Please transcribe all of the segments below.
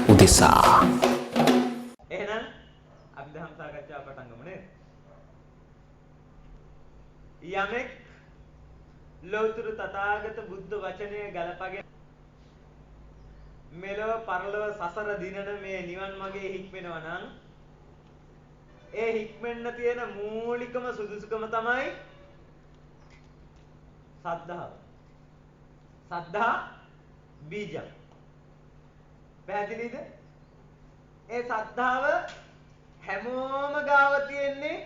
උදෙසා. එහෙනම් අපි ධම්ම සාකච්ඡාව පටන් ගමු නේද? යමෙක් ලෞතර තථාගත බුද්ධ වචනය ගලපගෙන මෙලොව පරලොව සසර දිනන මේ නිවන් මාගේ හික්මෙනවා නම් ඒ හික්මෙන්න තියෙන මූලිකම සුදුසුකම තමයි සද්ධාව. සද්ධා බීජං. පැහැදිලිද? ඒ සද්ධාව හැමෝම ගාව තියෙන්නේ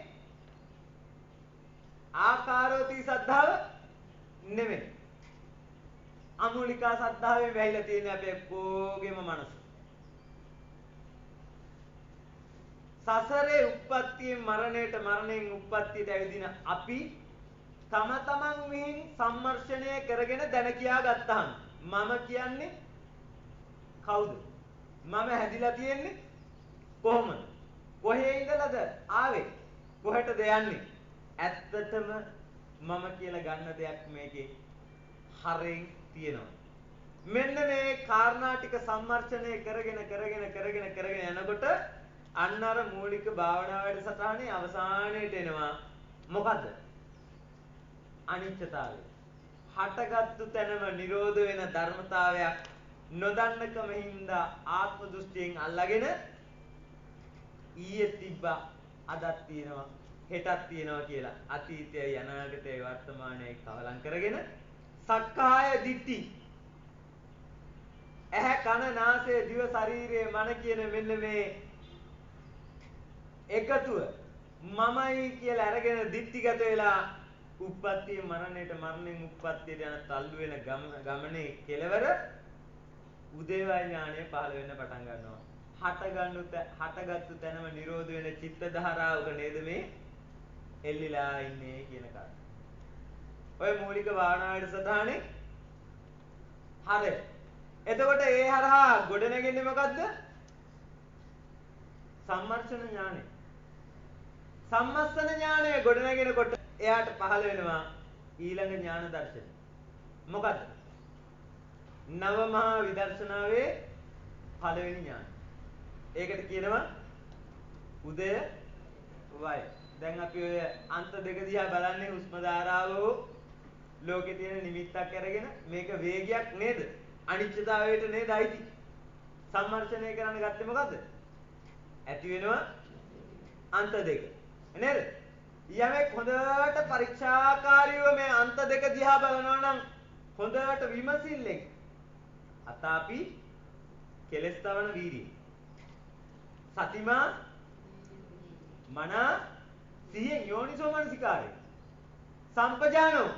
ආකාරෝති සද්ධාව නෙමෙයි. අමූලිකා සද්ධාවේ වැහිලා තියෙන අපේ කොගේම මනස. සසරේ උප්පත්තියෙන් මරණයට මරණයෙන් උප්පත්තියට ඇවිදින අපි තම තමන් විහිං සම්මර්ෂණය කරගෙන දැන කියා ගත්තාම මම කියන්නේ කවුද? මම හැදිලා තියෙන්නේ කොහොමද? කොහේ ඉඳලාද ආවේ? කොහෙටද යන්නේ? ඇත්තටම මම කියලා ගන්න දෙයක් මේකේ හරෙන් තියෙනවා. මෙන්න මේ කාරණා ටික සම්මර්ෂණය කරගෙන යනකොට අන්න අර මූලික භාවනා වැඩසටහනේ අවසානයේට එනවා. මොකද්ද? අනිත්‍යතාවය. හටගත්තු තැනම නිරෝධ වෙන ධර්මතාවයක් නොදන්නකම හින්දා ආත්ම දෘෂ්ටියෙන් අල්ලාගෙන ඊයේ තිබ්බා අදත් තියෙනවා හෙටත් තියෙනවා කියලා අතීතයයි අනාගතයයි වර්තමානයයි කවලම් කරගෙන සක්කාය දිට්ඨි ඇහැ කන නාසය දිව ශරීරය මන කියන මෙන්න මේ එකතුව මමයි කියලා අරගෙන දිට්ඨිගත වෙලා උප්පත්තිය මරණයට මරණයෙන් උප්පත්තියට යන තල්ලු වෙන ගමනේ කෙලවර උදේවයි ඥානය පහළ වෙන්න පටන් ගන්නවා. හටගත්තු තැනම නිරෝධ වෙන චිත්ත ධාරාවක නේද මේ එල්ලිලා ඉන්නේ කියන කාරණා. ඔය මූලික භාවනා වැඩසටහනේ හරි. එතකොට ඒ හරහා ගොඩනගන්නේ මොකද්ද? සම්මර්ෂණ ඥානය. සම්මස්සන ඥානය ගොඩනගෙනකොට එයාට පහළ වෙනවා ඊළඟ ඥාන දර්ශනය. මොකද්ද? නව මහා විදර්ශනාවේ පළවෙනි ඥානය. ඒකට කියනවා උදය වය. දැන් අපි ඔය අන්ත දෙක දිහා බලන්නේ හුස්ම ධාරාව ලෝකේ තියෙන නිමිත්තක් අරගෙන මේක වේගයක් නේද? අනිත්‍යතාවයට නේද අයිති? සම්මර්ෂණය කරන්න ගත්තේ මොකද්ද? ඇති වෙනවා අන්ත දෙක. නේද? යමෙක් හොඳට පරීක්ෂාකාරීව මේ අන්ත දෙක දිහා බලනවා නම් හොඳට විමසිල්ලෙන් අතාපි කෙලස් තවන වීර්යය සතිමා මන සිහිය යෝනිසෝ මනසිකාරය සම්පජානෝ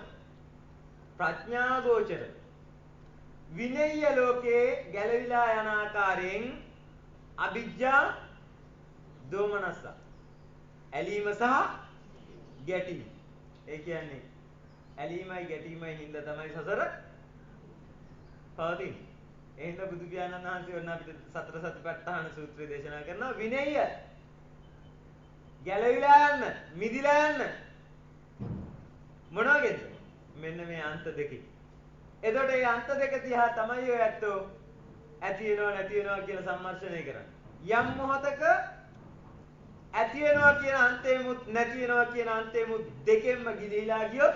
ප්‍රඥා ගෝචර විනය්‍ය ලෝකේ ගැලවිලා යන ආකාරයෙන් අවිජ්ජා දෝමනස්ස ඇලීම සහ ගැටීම. ඒ කියන්නේ ඇලීමයි ගැටීමයි හින්දා තමයි සසර පවතින්නේ. එහෙනම් බුදු පියාණන් වහන්සේ වුණ අපිට සතර සතිපට්ඨාන සූත්‍රය දේශනා කරනවා විනය්‍ය ගැලවිලා යන්න මිදිලා යන්න මොනවාගේද? මෙන්න මේ අන්ත දෙකේ. එතකොට මේ අන්ත දෙක තියා තමයි ඔය ඇත්තෝ ඇති වෙනව නැති වෙනවා කියලා සම්මර්ෂණය කරන්නේ. යම් මොහතක ඇති වෙනවා කියන අන්තෙමුත් නැති වෙනවා කියන අන්තෙමුත් දෙකෙන්ම ගිලිහිලා ගියොත්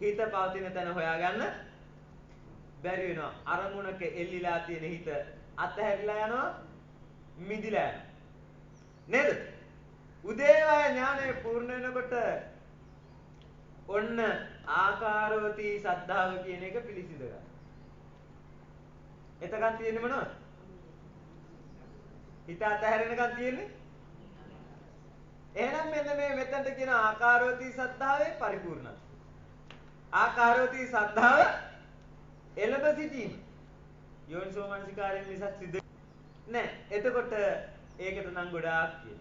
හිත පවතින තැන හොයාගන්න බැරි වෙනවා. අරමුණක එල්ලිලා තියෙන හිත අතහැරිලා යනවා මිදිලා යනවා. නේද? උදේවය ඥානය පූර්ණ වෙනකොට ඔන්න ආකාරවතී සද්ධාව කියන එක පිළිසිඳ ගන්න. එතකන් තියෙන්නේ මොනවද? හිත අතහැරෙනකන් තියෙන්නේ. එහෙනම් මෙන්න මේ මෙතනට කියන ආකාරවතී සද්ධාවේ පරිපූර්ණයි. ආකාරවතී සද්ධාව එළඹ සිටීම. යෝනිසෝ මනසිකාරයෙන් මිසක් සිද්ධ නෑ. එතකොට ඒකට නම් ගොඩාක් කියන.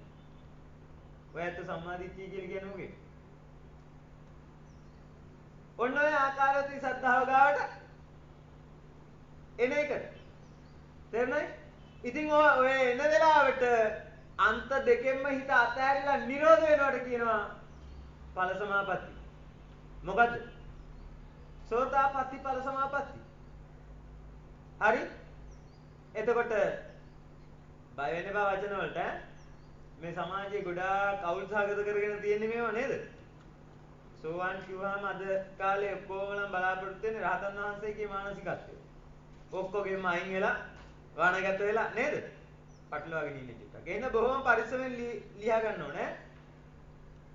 ඔයත් සම්මාදිට්ඨිය කියලා කියන්නේ මොකේද? ඔන්න ඔය ආකාරවතී සද්ධාව ගාවට එන එකට. තේරුණායි? ඉතින් ඔය එන වෙලාවට අන්ත දෙකෙන්ම හිත අතහැරිලා නිරෝධ වෙනවට කියනවා ඵල සමාපatti. මොකද්ද? සෝතාපට්ටි ඵල සමාපatti. හරි? එතකොට බය වෙන්න බා වචන වලට මේ සමාජයේ ගොඩාක් අවුල් සහගත කරගෙන තියෙන්නේ මේවා නේද? සෝවාන් කිව්වහම අද කාලේ ඔක්කොමලම් බලාපොරොත්තු වෙන්නේ රහතන් වහන්සේගේ මානසිකත්වය. ඔක්කොගෙම අයින් වෙලා වණගත වෙලා නේද? පටලවාගෙන ඉන්නේ ටිකක්. එහෙනම් බොහොම පරිස්සමෙන් ලියා ගන්න ඕනේ.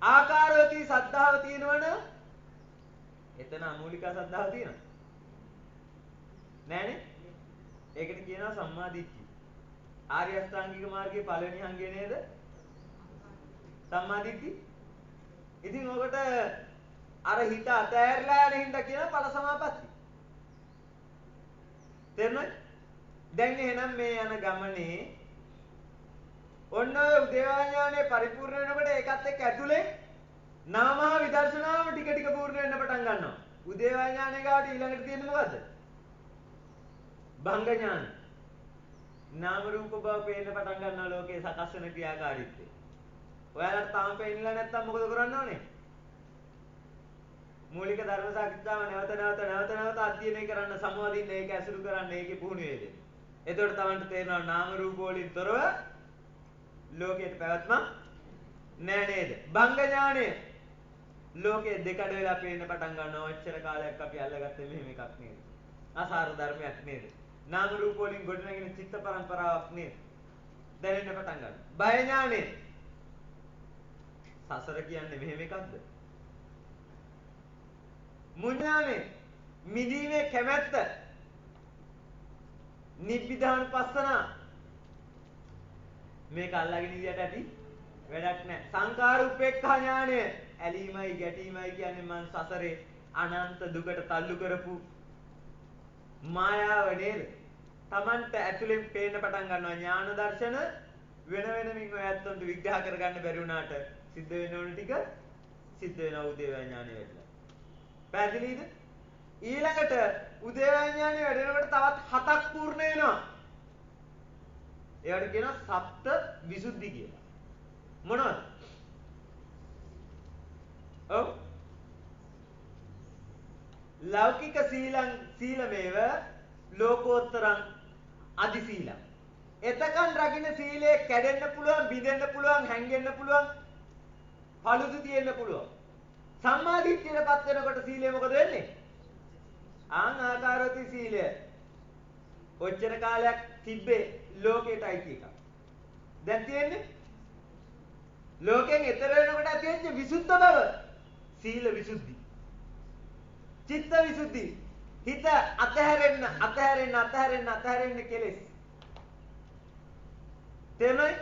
ආකාරවති සද්ධාව තියෙනවනේ. එතන අමූලික සද්ධාව තියෙනවා. නෑනේ? ඒකට කියනවා සම්මා දිට්ඨිය. ආර්ය අෂ්ටාංගික මාර්ගයේ පළවෙනි අංගය නේද? සම්මා දිට්ඨිය. ඉතින් ඔකට අර හිත අතෑරලා යන හින්දා කියන ඵල සමාපatti. තේරුණාද? දැන් එහෙනම් මේ යන ගමනේ ඔන්න ඔය උදේවා ඥානය පරිපූර්ණ වෙනකොට ඒකත් එක්ක ඇතුලේ නාමහා විදර්ශනාව ටික ටික පූර්ණ වෙන්න පටන් ගන්නවා. උදේවා ඥානය ගාවට ඊළඟට තියෙන්නේ මොකද්ද? භංග ඥාන. නාම රූප බව පේන්න පටන් ගන්නවා ලෝකේ සකස් වෙන ක්‍රියාකාරීත්වය. ඔයාලට තාම පේන්නේ නැත්නම් මොකද කරන්න ඕනේ? මූලික ධර්ම සාකච්ඡාව නැවත අධ්‍යයනය කරන්න, සමවදින්න, ඒක ඇසුරු කරන්න, ඒකේ පුහුණු වේදෙන්න. එතකොට තමන්ට තේරෙනවා නාම රූප වලින් තොරව ලෝකයට පැවැත්මක් නෑ නේද? භංග ඥානය. ලෝකයේ දෙකඩ වෙලා පේන්න පටන් ගන්නවා. ඔච්චර කාලයක් අපි අල්ලගත්තේ මෙහෙම එකක් නේද? අසාර ධර්මයක් නේද? නාම රූප වලින් ගොඩනැගෙන චිත්ත පරම්පරාවක් නේද? දැනෙන්න පටන් ගන්නවා. බය ඥානය. සසර කියන්නේ මෙහෙම එකක්ද? මුඥානේ මිදීමේ කැමැත්ත. නිබ්බිදාන පස්සනා. මේක අල්ලගෙන ඉදියට ඇති වැඩක් නැහැ. සංකාර උපේක්ඛා ඥානය. ඇලීමයි ගැටීමයි කියන්නේ මං සසරේ අනන්ත දුකට තල්ලු කරපු මායාව නේද? Tamanta ඇතුලෙන් පේන්න පටන් ගන්නවා ඥාන දර්ශන වෙන වෙනමින් ඔය ඇත්තන්ට විග්‍රහ කරගන්න බැරි වුණාට සිද්ධ වෙන ඕන ටික සිද්ධ වෙනවා උදේවැය ඥානෙ වැඩිලා. පැහැදිලිද? ඊළඟට උදේවැය ඥානෙ වැඩෙනකොට තවත් 7ක් පූර්ණ වෙනවා. ඒවට කියනවා සප්ත විසුද්ධි කියලා. මොනවද? ඔව්. ලෞකික සීලමේව ලෝකෝත්තරං අදි සීලං. එතකන් රකින්න සීලය කැඩෙන්න පුළුවන්, බිඳෙන්න පුළුවන්, හැංගෙන්න පුළුවන්, පළුදු තියෙන්න පුළුවන්. සම්මා දිට්ඨියටපත් වෙනකොට සීලය මොකද වෙන්නේ? ආකාරවති සීලය. ඔච්චර කාලයක් තිබ්බේ ලෝකයට අයිති එකක්. දැන් තියෙන්නේ ලෝකෙන් එතර වෙනකොට ඇතිවෙච්ච විසුද්ධ බව. සීල විසුද්ධි. චිත්ත විසුද්ධි. හිත අතහැරෙන්න කෙලෙස්. තේරුණාද?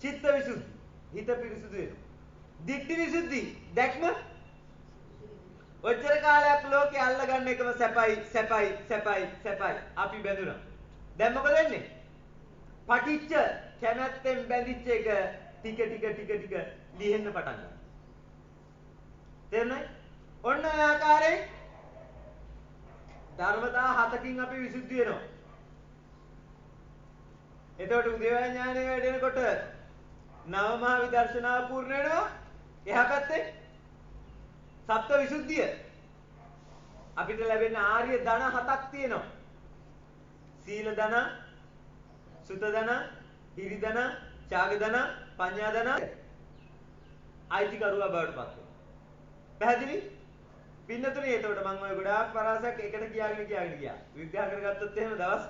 චිත්ත විසුද්ධි. හිත පිරිසුදු වෙනවා. දිට්ඨි විසුද්ධි. දැක්ම. ඔච්චර කාලයක් ලෝකේ අල්ලගන්න එකම සැපයි. අපි බැඳුණා. දැන් මොකද වෙන්නේ? පටිච්ච කැමැත්තෙන් බැඳිච්ච එක ටික ලිහෙන්න පටන් ගන්නවා. තේරුණාද? ඔන්න ඔය ආකාරයෙන් ධර්මතා 7කින් අපි විසුද්ධි වෙනවා. එතකොට උදේවැය ඥානය වැඩෙනකොට නවමහා විදර්ශනාව පූර්ණ වෙනවා. එහා පැත්තේ සප්ත විසුද්ධිය. අපිට ලැබෙන ආර්ය ධන 7ක් තියෙනවා. සීල ධන, සුත ධන, හිරි ධන, ත්‍යාග ධන, පඤ්ඤා ධන අයිතිකරුවා බවට පත් වෙනවා. පැහැදිලි? පින්නතුනේ එතකොට මම ඔය ගොඩාක් පරාසයක් එකට කියාගෙන ගියා. විග්‍රහ කරගත්තොත් එහෙම දවස්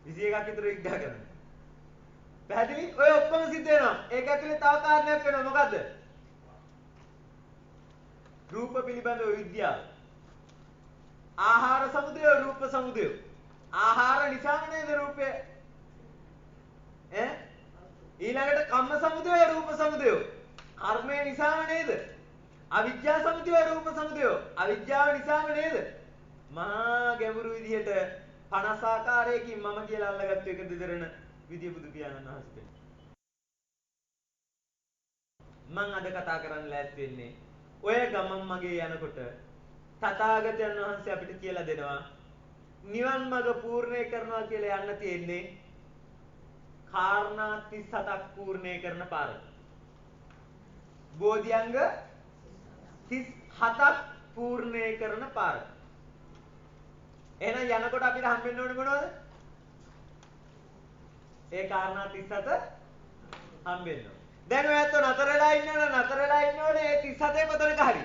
21ක් විතර විග්‍රහ කරනවා. පැහැදිලි? ඔය ඔක්කොම සිද්ධ වෙනවා. ඒක ඇතුලේ තව කාරණයක් වෙනවා. මොකද්ද? රූප පිළිබඳව විද්‍යාව. ආහාර සමුදය, රූප සමුදය. ආහාර නිසාම නේද රූපය? ඊළඟට කම්ම සමුදය, රූප සමුදය. කර්මය නිසාම නේද? අවිජ්ජා සමුදය, රූප සමුදය. අවිජ්ජාව නිසාම නේද? මහා ගැඹුරු විදිහට 50 ආකාරයකින් මම කියලා අල්ලගත්තු එක දෙදරන විදිය බුදු පියාණන් වහන්සේ. මම අද කතා කරන්න ලෑස්ති වෙන්නේ ඔය ගමන් මගේ යනකොට තථාගතයන් වහන්සේ අපිට කියලා දෙනවා නිවන් මඟ පූර්ණේ කරනවා කියලා යන්න තියෙන්නේ කාරණා 37ක් පූර්ණේ කරන පාර. බෝධිඅංග 37ක් පූර්ණේ කරන පාර. එහෙනම් යනකොට අපිට හම්බෙන්න ඕනේ මොනවද? ඒ කාරණා 37 හම්බෙන්න ඕනේ. දැන් ඔයත් නතර වෙලා ඉන්නවනේ ඒ 37 කොතනක හරි.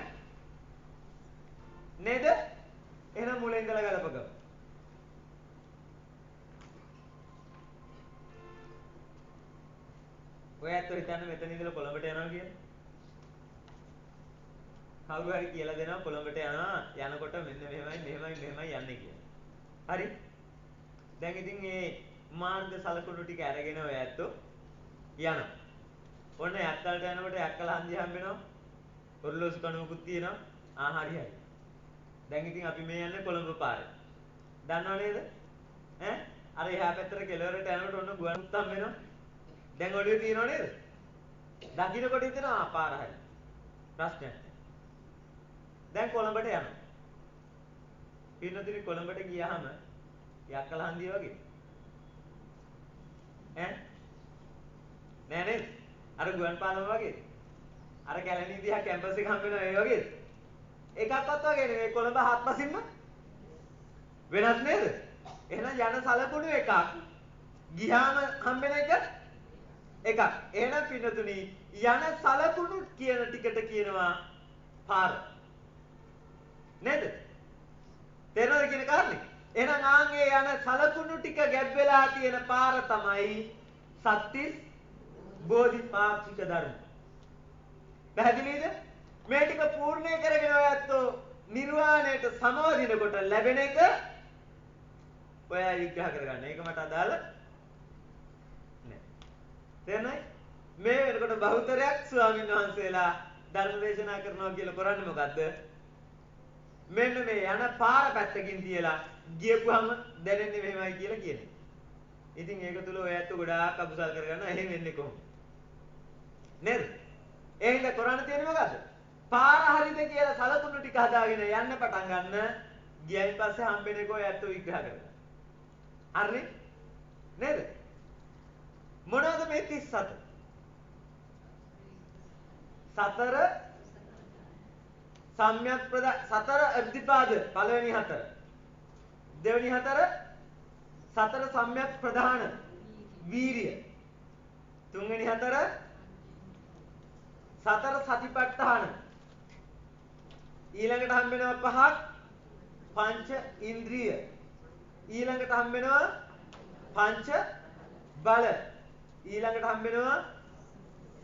නේද? එහෙනම් මුලින් ඉඳලා ගලපගමු. ඔයත් හිතන්නේ මෙතන ඉඳලා කොළඹට යනවා කියලා. කවුරු හරි කියලා දෙනවා කොළඹට යනවා යනකොට මෙන්න මෙහෙමයි යන්නේ කියලා. හරි? දැන් ඉතින් මේ මාර්ග සලකුණු ටික අරගෙන ඔය ඇත්තෝ යනවා. ඔන්න යක්කලට යනකොට යක්කල හන්දිය හම්බ වෙනවා. ඔරලෝසු කණුවකුත් තියෙනවා. හරි. දැන් ඉතින් අපි මේ යන්නේ කොළඹ පාරේ. දන්නව නේද? ඈ අර එහා පැත්තට කෙළවරට යනකොට ඔන්න ගුවන්මුත් හම්බ වෙනවා. දැන් ඔළුවේ තියෙනව නේද? දකින්නකොට හිතෙනවා පාර හරි. ප්‍රශ්නයක් නැහැ. දැන් කොළඹට යනවා. පින්නතුනි කොළඹට ගියාම යක්කල හන්දිය වගේ. නෑ නේද? අර ගුවන් පාලම වගේ. අර කැලණි දිහා කැම්පස් එක හම්බ වෙනවා ඒ වගේද? එකක්වත් වගේ නෙවෙයි කොළඹ හත්පසින්ම වෙනස් නේද? එහෙනම් යන සලකුණු එකක්. ගියාම හම්බෙන එකක්. එහෙනම් පින්නතුනි යන සලකුණු කියන ටිකට කියනවා පාර. නේද? තේරෙනවද කියන කාරණේ? එහෙනම් ආන්ගේ යන සලකුණු ටික ගැබ් වෙලා තියෙන පාර තමයි සත්‍තිස් බෝධිපාක්ෂික ධර්ම. පැහැදිලිද? මේ ටික පූර්ණේ කරගෙන ඔය ඇත්තෝ නිර්වාණයට සමවදිනකොට ලැබෙන එක ඔයා විග්‍රහ කරගන්න. ඒක මට අදාළ නෑ. තේරෙනවද? මේ වෙනකොට බහුතරයක් ස්වාමීන් වහන්සේලා ධර්ම දේශනා කරනවා කියලා කරන්නේ මොකද්ද? මෙන්න මේ යන පාර පැත්තකින් තියලා ගියපුවම දැනෙන්නේ මෙහෙමයි කියලා කියන්නේ. ඉතින් ඒක තුල ඔය ඇත්ත ගොඩාක් අකුසල් කරගන්න එහෙම වෙන්නේ කොහොමද? නේද? එහෙනම් කරන්න තියෙන්නේ මොකද්ද? පාර හරිද කියලා සලකුණු ටික හදාගෙන යන්න පටන් ගන්න. ගියයින් පස්සේ හම්බෙන එක ඔය ඇත්ත විග්‍රහ කරගන්න. හරිනේ? නේද? මොනවද මේ 37? සතර සම්‍යක් සතර අධිපාද පළවෙනි හතර. දෙවෙනි හතර සතර සම්‍යක් ප්‍රධාන වීරිය. තුන්වෙනි හතර සතර සතිපට්ඨාන. ඊළඟට හම්බ වෙනවා පහක් පංච ඉන්ද්‍රිය. ඊළඟට හම්බ වෙනවා පංච බල. ඊළඟට හම්බ වෙනවා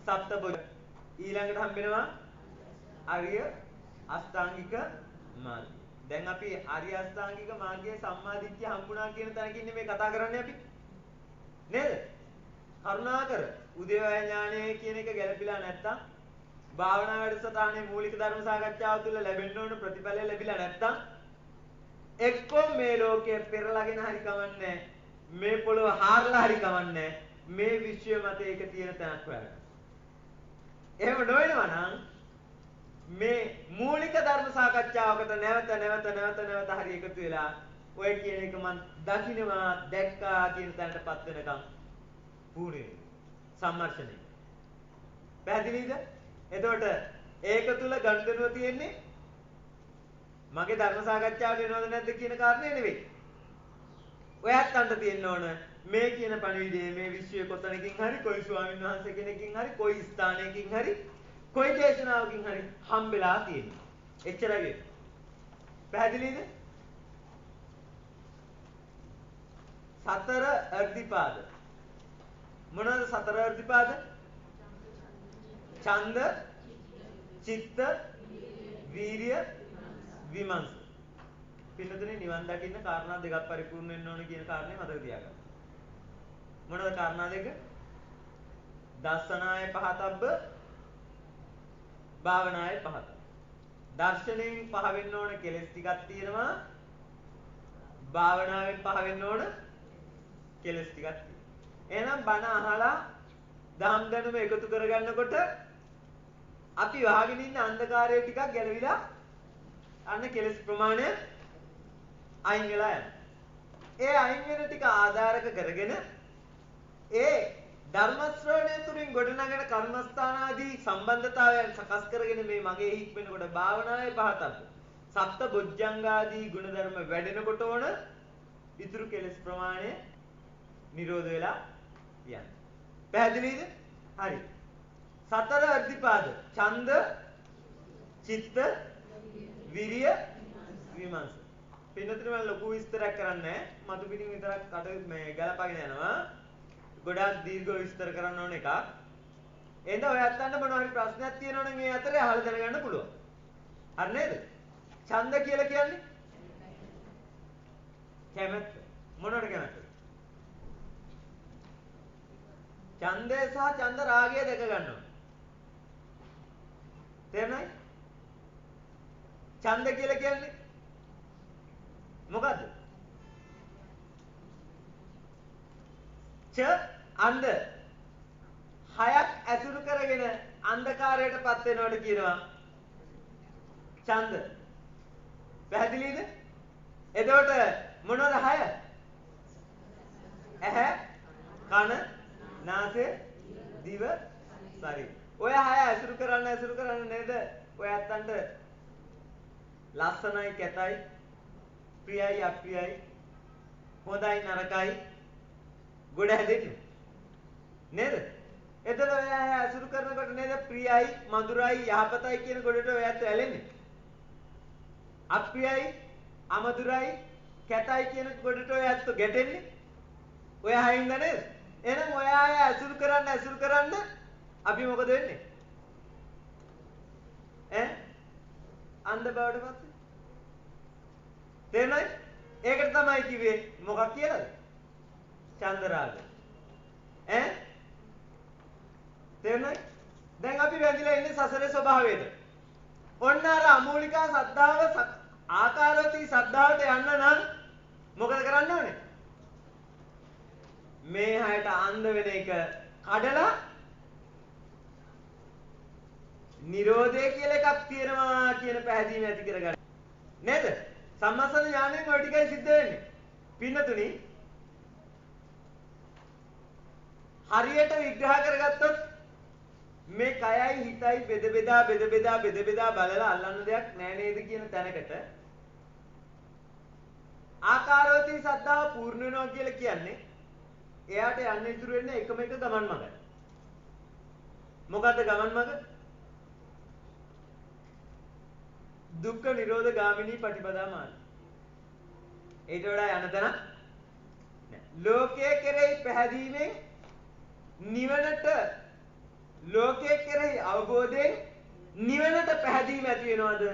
සප්තබොධ. ඊළඟට හම්බ වෙනවා ආර්ය අෂ්ටාංගික මාර්ගය. දැන් අපි ආර්ය අෂ්ටාංගික මාර්ගයේ සම්මාදිට්ඨිය හම්බුණා කියන තැනකින් මේ කතා කරන්නේ අපි. නේද? කරුණාකර උදේවැය ඥානය කියන එක ගැලපිලා නැත්තම් භාවනා වැඩසටහනේ මූලික ධර්ම සාකච්ඡාව තුළ ලැබෙන්න ඕන ප්‍රතිඵලය ලැබිලා නැත්තම් එක්කෝ මේ ලෝකයේ පෙරලාගෙන හරි කවන්නේ මේ පොළොව හාරලා හරි කවන්නේ මේ විශ්වය මත ඒක තියෙන තැනක් හොයාගන්න. එහෙම නොවෙනවා නම් මේ මූලික ධර්ම සාකච්ඡාවකට නැවත හරි එකතු වෙලා ඔය කියන එක මම දකින්නවා දැක්කා කියන තැනටපත් වෙනකම් පූර්ණේ සම්මර්ෂණය. පැහැදිලිද? එතකොට ඒක තුල ගනුදෙනුව තියෙන්නේ මගේ ධර්ම සාකච්ඡාවට එනවද නැද්ද කියන කාරණේ නෙවෙයි. ඔයත් අන්න තියෙන්න ඕන මේ කියන පණිවිඩයේ මේ විශ්වයේ කොතනකින් හරි කොයි ස්වාමීන් වහන්සේ කෙනකින් හරි කොයි ස්ථානයකින් හරි කොයි දේශනාවකින් හරි හම්බෙලා තියෙනවා. එච්චරයි වෙන්නේ. පැහැදිලිද? සතර අර්ධිපාද. මොනවාද සතර අර්ධිපාද? ඡන්ද, චිත්ත, වීරිය, විමර්ශ. පින්නතුනේ නිවන් දකින්න කාරණා දෙකක් පරිපූර්ණ වෙන්න ඕන කියන කාරණේ මතක තියාගන්න. මොනවාද කාරණා දෙක? දස්සනාය පහතබ්බ, භාවනාය පහතබ්බ. දර්ශනයෙන් පහ වෙන්න ඕන කෙලෙස් ටිකක් තියෙනවා. භාවනාවෙන් පහ වෙන්න ඕන කෙලෙස් ටිකක් තියෙනවා. එහෙනම් බණ අහලා දහම් දැනුම එකතු කරගන්නකොට අපි වහගෙන ඉන්න අන්ධකාරය ටිකක් ගැලවිලා අන්න කෙලෙස් ප්‍රමාණය අයින් වෙලා යනවා. ඒ අයින් වෙන ටික ආධාරක කරගෙන ඒ ධර්ම ශ්‍රවණය තුළින් ගොඩනගෙන කර්මස්ථාන ආදී සම්බන්ධතාවයන් සකස් කරගෙන මේ මගේ හික් වෙනකොට භාවනාවේ පහතබ්බ සප්ත බොජ්ජංගාදී ගුණධර්ම වැඩෙනකොට ඕන ඉතුරු කෙලස් ප්‍රමාණය නිරෝධ වෙලා යනවා. පැහැදිලිද? හරි. සතර අර්ධිපාද ඡන්ද, චිත්ත, විරිය, විමර්ශ. පින්නතුනේ මම ලොකු විස්තරයක් කරන්නේ නැහැ. මතු පිටින් විතරක් අද මේ ගලපගෙන යනවා. ගොඩාක් දීර්ඝව විස්තර කරන්න ඕන එකක්. එහෙනම් ඔය අත්තන්ට මොනවා හරි ප්‍රශ්නයක් තියෙනවනම් මේ අතරේ අහලා දැනගන්න පුළුවන්. හරි නේද? ඡන්ද කියලා කියන්නේ කැමැත්ත. මොනවට කැමැත්තද? ඡන්දය සහ ඡන්ද රාගය දෙක ගන්නවා. තේරුණායි? ඡන්ද කියලා කියන්නේ මොකද්ද? ඡ අන්ධ හයක් ඇසුරු කරගෙන අන්ධකාරයටපත් වෙනවට කියනවා ඡන්ද. පැහැදිලිද? එතකොට මොනවද හය? ඇහැ, කන, නාසය, දිව, ශරීරය. ඔය හය ඇසුරු කරන්න නේද? ඔය අත්තන්ට ලස්සනයි, කැතයි, ප්‍රියයි, අප්‍රියයි, හොඳයි, නරකයි ගොඩ හැදෙන්නේ. නේද? එතකොට ඔය හය ඇසුරු කරනකොට නේද ප්‍රියයි, මధుරයි, යහපතයි කියන ගොඩට ඔය අත්ත ඇලෙන්නේ. අප්‍රියයි, අමధుරයි, කැතයි කියන ගොඩට ඔය අත්ත ගැටෙන්නේ. ඔය හයින්ද නේද? එහෙනම් ඔය අය ඇසුරු කරන්න අපි මොකද වෙන්නේ? අන්ධ බවට පත්. තේරෙනවද? ඒකට තමයි කිව්වේ මොකක් කියලාද? චන්දරාග. තේරෙනවද? දැන් අපි වැඳිලා ඉන්නේ සසරේ ස්වභාවයට. ඔන්න අර අමූලිකා සද්ධාව ආකාරවතී සද්ධාවට යන්න නම් මොකද කරන්න ඕනේ? මේ හැයට අන්ධ වෙන එක කඩලා නිරෝධය කියලා එකක් තියෙනවා කියන පැහැදීම ඇති කරගන්න. නේද? සම්මස්සන ඥාණයෙන් ඔය ටිකයි සිද්ධ වෙන්නේ. පින්නතුනි හරියට විග්‍රහ කරගත්තොත් මේ කයයි හිතයි බෙද බෙදා බලලා අල්ලන්න දෙයක් නෑ නේද කියන තැනකට ආකාරවතී සද්ධාව පූර්ණ වෙනවා කියලා කියන්නේ එයාට යන්න ඉතුරු වෙන්නේ එකම එක ගමන් මඟ. මොකද්ද ගමන් මඟ? දුක්ඛ නිරෝධ ගාමිනී පටිපදා මාර්ගය. ඊට වඩා යන තැන නෑ. ලෝකයේ කෙරෙහි පැහැදීමෙන් නිවනට ලෝකයේ කෙරෙහි අවබෝධයෙන් නිවනට පැහැදීම ඇති වෙනවද?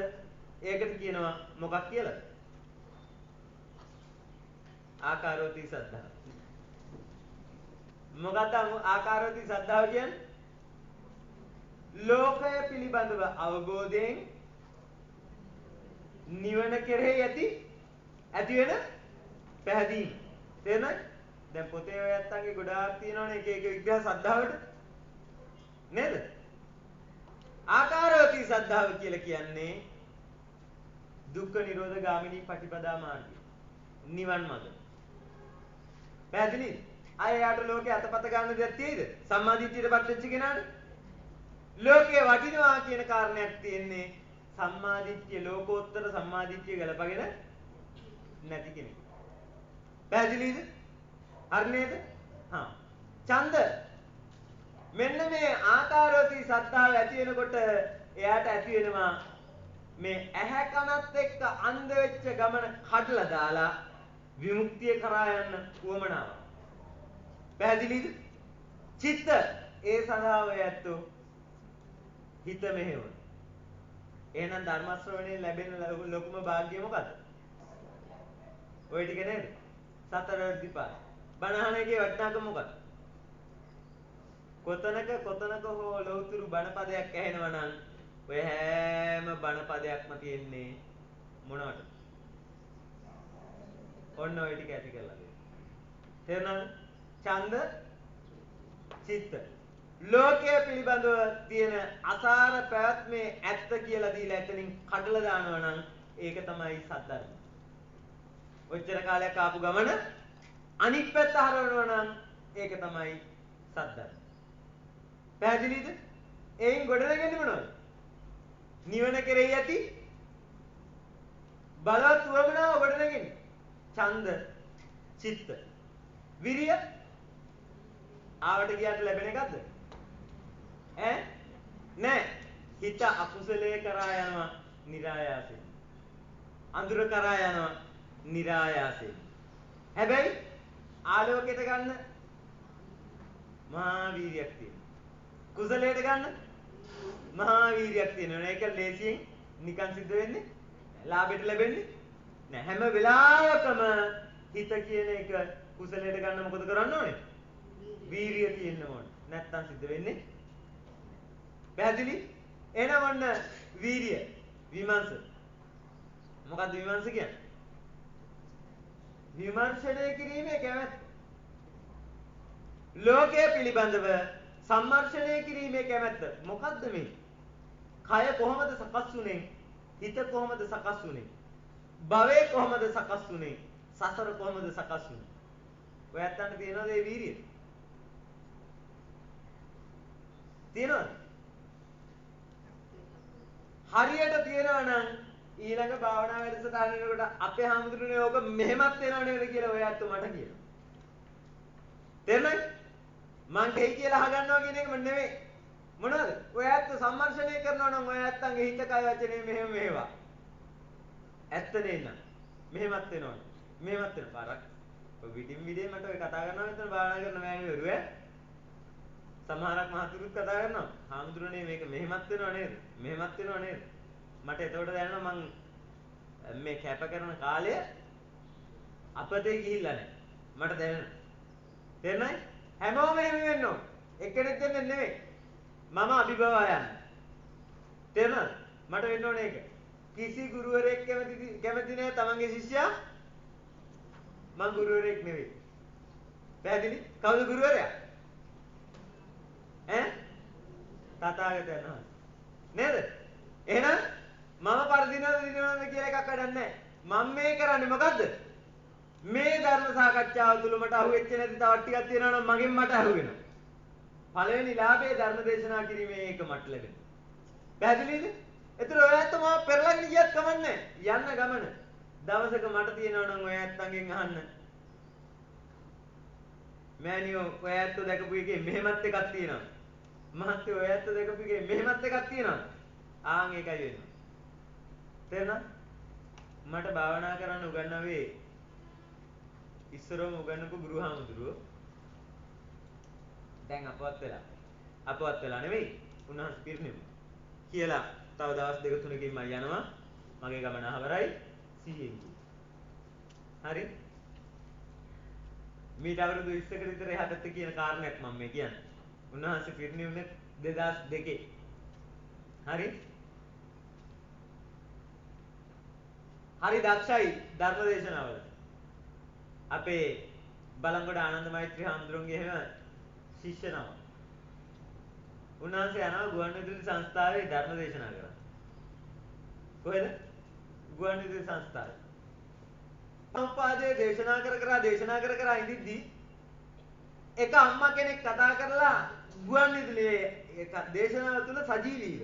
ඒකට කියනවා මොකක් කියලාද? ආකාරවතී සද්ධාව. මොකක්ද ආකාරවතී සද්ධාව කියන්නේ? ලෝකය පිළිබඳව අවබෝධයෙන් නිවන කෙරෙහි ඇති වෙන පැහැදීම. තේරෙනවද? දැන් පොතේ ඔය අත්තන්ගේ ගොඩාක් තියෙනවනේ එක විග්‍රහ සද්ධාවට. නේද? ආකාරවතී සද්ධාව කියලා කියන්නේ දුක්ඛ නිරෝධ ගාමිනී පටිපදා මාර්ගය. නිවන් මඟ. පැහැදිලිද? අය යාට ලෝකේ අතපත ගන්න දෙයක් තියෙයිද? සම්මාදිට්ඨියටපත් වෙච්ච කෙනාට ලෝකේ වටිනවා කියන කාරණයක් තියෙන්නේ සම්මාදිට්ඨිය ලෝකෝත්තර සම්මාදිට්ඨිය ගලපගෙන නැති කෙනෙක්. පැහැදිලිද? හරි නේද? හා. ඡන්ද මෙන්න මේ ආකාරවතී සද්ධාව ඇති වෙනකොට එයාට ඇති වෙනවා මේ ඇහැ කනත් එක්ක අන්ධ වෙච්ච ගමන කඩලා දාලා විමුක්තිය කරා යන්න උවමනාව. පැහැදිලිද? චිත්ත ඒ සඳහා ඔය ඇත්තෝ හිත මෙහෙවන. එහෙනම් ධර්ම ශ්‍රවණයෙන් ලැබෙන ලොකුම වාග්ය මොකද්ද? ඔය ටික නේද? සතර අර්ධිපාද. බණ අහන එකේ වටිනාකම මොකක්ද? කොතනක හෝ ලෞතුරු බණ පදයක් ඇහෙනවා නම් ඔය හැම බණ පදයක්ම තියෙන්නේ මොනවද? ඔන්න ඔය ටික ඇති කරලා දෙන්න. තේරුණාද? ඡන්ද, චිත්ත. ලෝකයේ පිළිබඳව තියෙන අසාර පැවැත්මේ ඇත්ත කියලා දීලා එතනින් කඩලා දානවා නම් ඒක තමයි සද්ධර්ම. ඔච්චර කාලයක් ආපු ගමන අනිත් පැත්ත හරවනවා නම් ඒක තමයි සද්ධර්ම. පැහැදිලිද? එයින් ගොඩනගන්නේ මොනවද? නිවන කෙරෙහි ඇති බලවත් වමනාව ඔබට නැගින්නේ. ඡන්ද, චිත්ත, විරිය ආවට ගියාට ලැබෙන එකක්ද? නෑ. හිත අකුසලයේ කරා යනවා નિરાයාසයෙන්. අඳුර කරා යනවා નિરાයාසයෙන්. හැබැයි ආලෝකයට ගන්න මහා වීර්යයක් තියෙනවා. කුසලයට ගන්න මහා වීර්යයක් තියෙනවා. ඒක ලේසියෙන් නිකන් සිද්ධ වෙන්නේ ලාභයට ලැබෙන්නේ නෑ. හැම වෙලාවකම හිත කියන එක කුසලයට ගන්න මොකද කරන්න ඕනේ? වීර්යය තියෙන්න ඕනේ. නැත්තම් සිද්ධ වෙන්නේ පැහැදිලි? එහෙනම් ඔන්න වීර්ය විමර්ශ. මොකද්ද විමර්ශ කියන්නේ? විමර්ශනය කිරීමේ කැමැත්ත. ලෝකයේ පිළිබඳව සම්මර්ෂණය කිරීමේ කැමැත්ත. මොකද්ද මේ? කය කොහොමද සකස් වුනේ? හිත කොහොමද සකස් වුනේ? භවය කොහොමද සකස් වුනේ? සසර කොහොමද සකස් වුනේ? ඔයයන්ට තියෙනවද මේ වීර්යය? තියෙනවද? හරියට තියෙනවා නම් ඊළඟ භාවනා වැඩසටහනකට අපේ හැමදෙරුනේ ඕක මෙහෙමත් වෙනව නේද කියලා ඔයයන්ට මට කියනවා. තේරුණාද? මං දෙයි කියලා අහගන්නවා කියන එක නෙමෙයි. මොනවද? ඔයයන්ට සම්මර්ෂණය කරනවා නම් ඔයයන්ගේ හිත කය වචනේ මෙහෙම මේවා. ඇත්ත නේද? මෙහෙමත් වෙනවනේ. මෙහෙමත් වෙන පාරක්. ඔය විදින් විදින් මට ඔය කතා කරනවා මෙතන භාවනා කරන මෑණිවරු ඈ. සමහරක් මහතුරුත් කතා කරනවා. හාමුදුරනේ මේක මෙහෙමත් වෙනව නේද? මෙහෙමත් වෙනව නේද? මට එතකොට දැනෙනවා මං මේ කැප කරන කාලය අපතේ ගිහිල්ලා නැහැ. මට දැනෙනවා. තේරුණාද? හැමෝම එහෙම වෙන්න ඕන. එක්කෙනෙක් දෙන්නේ නෙමෙයි. මම අභිභවා යන්න. තේරුණාද? මට වෙන්න ඕනේ ඒක. කිසි ගුරුවරයෙක් කැමති නැහැ තමන්ගේ ශිෂ්‍යයා මං ගුරුවරයෙක් නෙවෙයි. පැහැදිලි? කවුද ගුරුවරයා? තථාගතයන් වහන්සේ. නේද? එහෙනම් මම පරදිනවද දිනවද කියලා එකක් වැඩක් නැහැ. මම මේ කරන්නේ මොකද්ද? මේ ධර්ම සාකච්ඡාව තුළ මට අහුවෙච්ච නැති තවත් ටිකක් තියෙනවා නම් මගෙන් මට අහුවෙනවා. පළවෙනි ලාභයේ ධර්ම දේශනා කිරීමේ ඒක මට ලැබෙනවා. පැහැදිලිද? ඒතර ඔයත් මම පෙරලගෙන ගියත් කමන්නේ යන්න ගමන. දවසක මට තියෙනවා නම් ඔයත් අංගෙන් අහන්න. මෑනියෝ ඔයත් දැකපු එකේ මෙහෙමත් එකක් තියෙනවා. මහත්තයෝ ඔයත් දැකපු එකේ මෙහෙමත් එකක් තියෙනවා. ආන් ඒකයි වෙන්නේ. තේරුණා? මට භාවනා කරන්න උගන්වුවේ ඉස්සරම උගන්වපු ගුරුහාමුදුරුවෝ. දැන් අපවත් වෙලා නෙවෙයි. උන්වහන්සේ පිරිනිවුන. කියලා තව දවස් දෙක තුනකින් මම යනවා. මගේ ගමන අවරයි සිහියෙන්. හරි? මේ අවුරුදු 20කට විතර එහා පැත්තේ කියන කාරණයක් මම මේ කියන්නේ. උන්වහන්සේ පිරිනිවුනේ 2002. හරි? හරි දක්ෂයි ධර්ම දේශනාවල. අපේ බලංගොඩ ආනන්ද මෛත්‍රී හාමුදුරන්ගේ එහෙම ශිෂ්‍ය නම. උන්වහන්සේ යනවා ගුවන්විදුලි සංස්ථාවේ ධර්ම දේශනා කරන්න. කොහෙද? ගුවන්විදුලි සංස්ථාවේ. සම්පාදයේ දේශනා කර ඉඳිද්දී එක අම්මා කෙනෙක් කතා කරලා ගුවන්විදුලියේ දේශනාව තුළ සජීවීව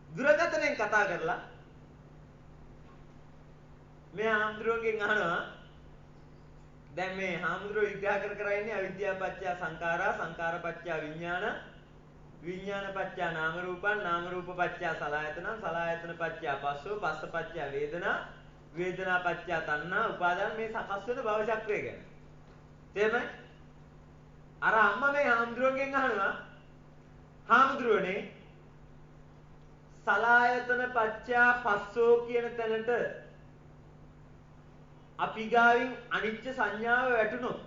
දුරකථනයෙන් කතා කරලා මේ හාමුදුරුවන්ගෙන් අහනවා දැන් මේ හාමුදුරුවෝ විග්‍රහ කර ඉන්නේ අවිද්‍යාව පත්‍ය සංඛාරා සංඛාර පත්‍ය විඥාන විඥාන පත්‍ය නාම රූපං නාම රූප පත්‍ය සලආයතන සලආයතන පත්‍ය පස්සෝ පස්ස පත්‍ය වේදනා වේදනා පත්‍ය තණ්හා උපාදාන මේ සකස් වෙන භව චක්‍රය ගැන. තේරුණාද? අර අම්මා මේ හාමුදුරුවන්ගෙන් අහනවා හාමුදුරුවනේ සලආයතන පත්‍ය පස්සෝ කියන තැනට අපි ගාවින් අනිච්ච සංඥාව වැටුණොත්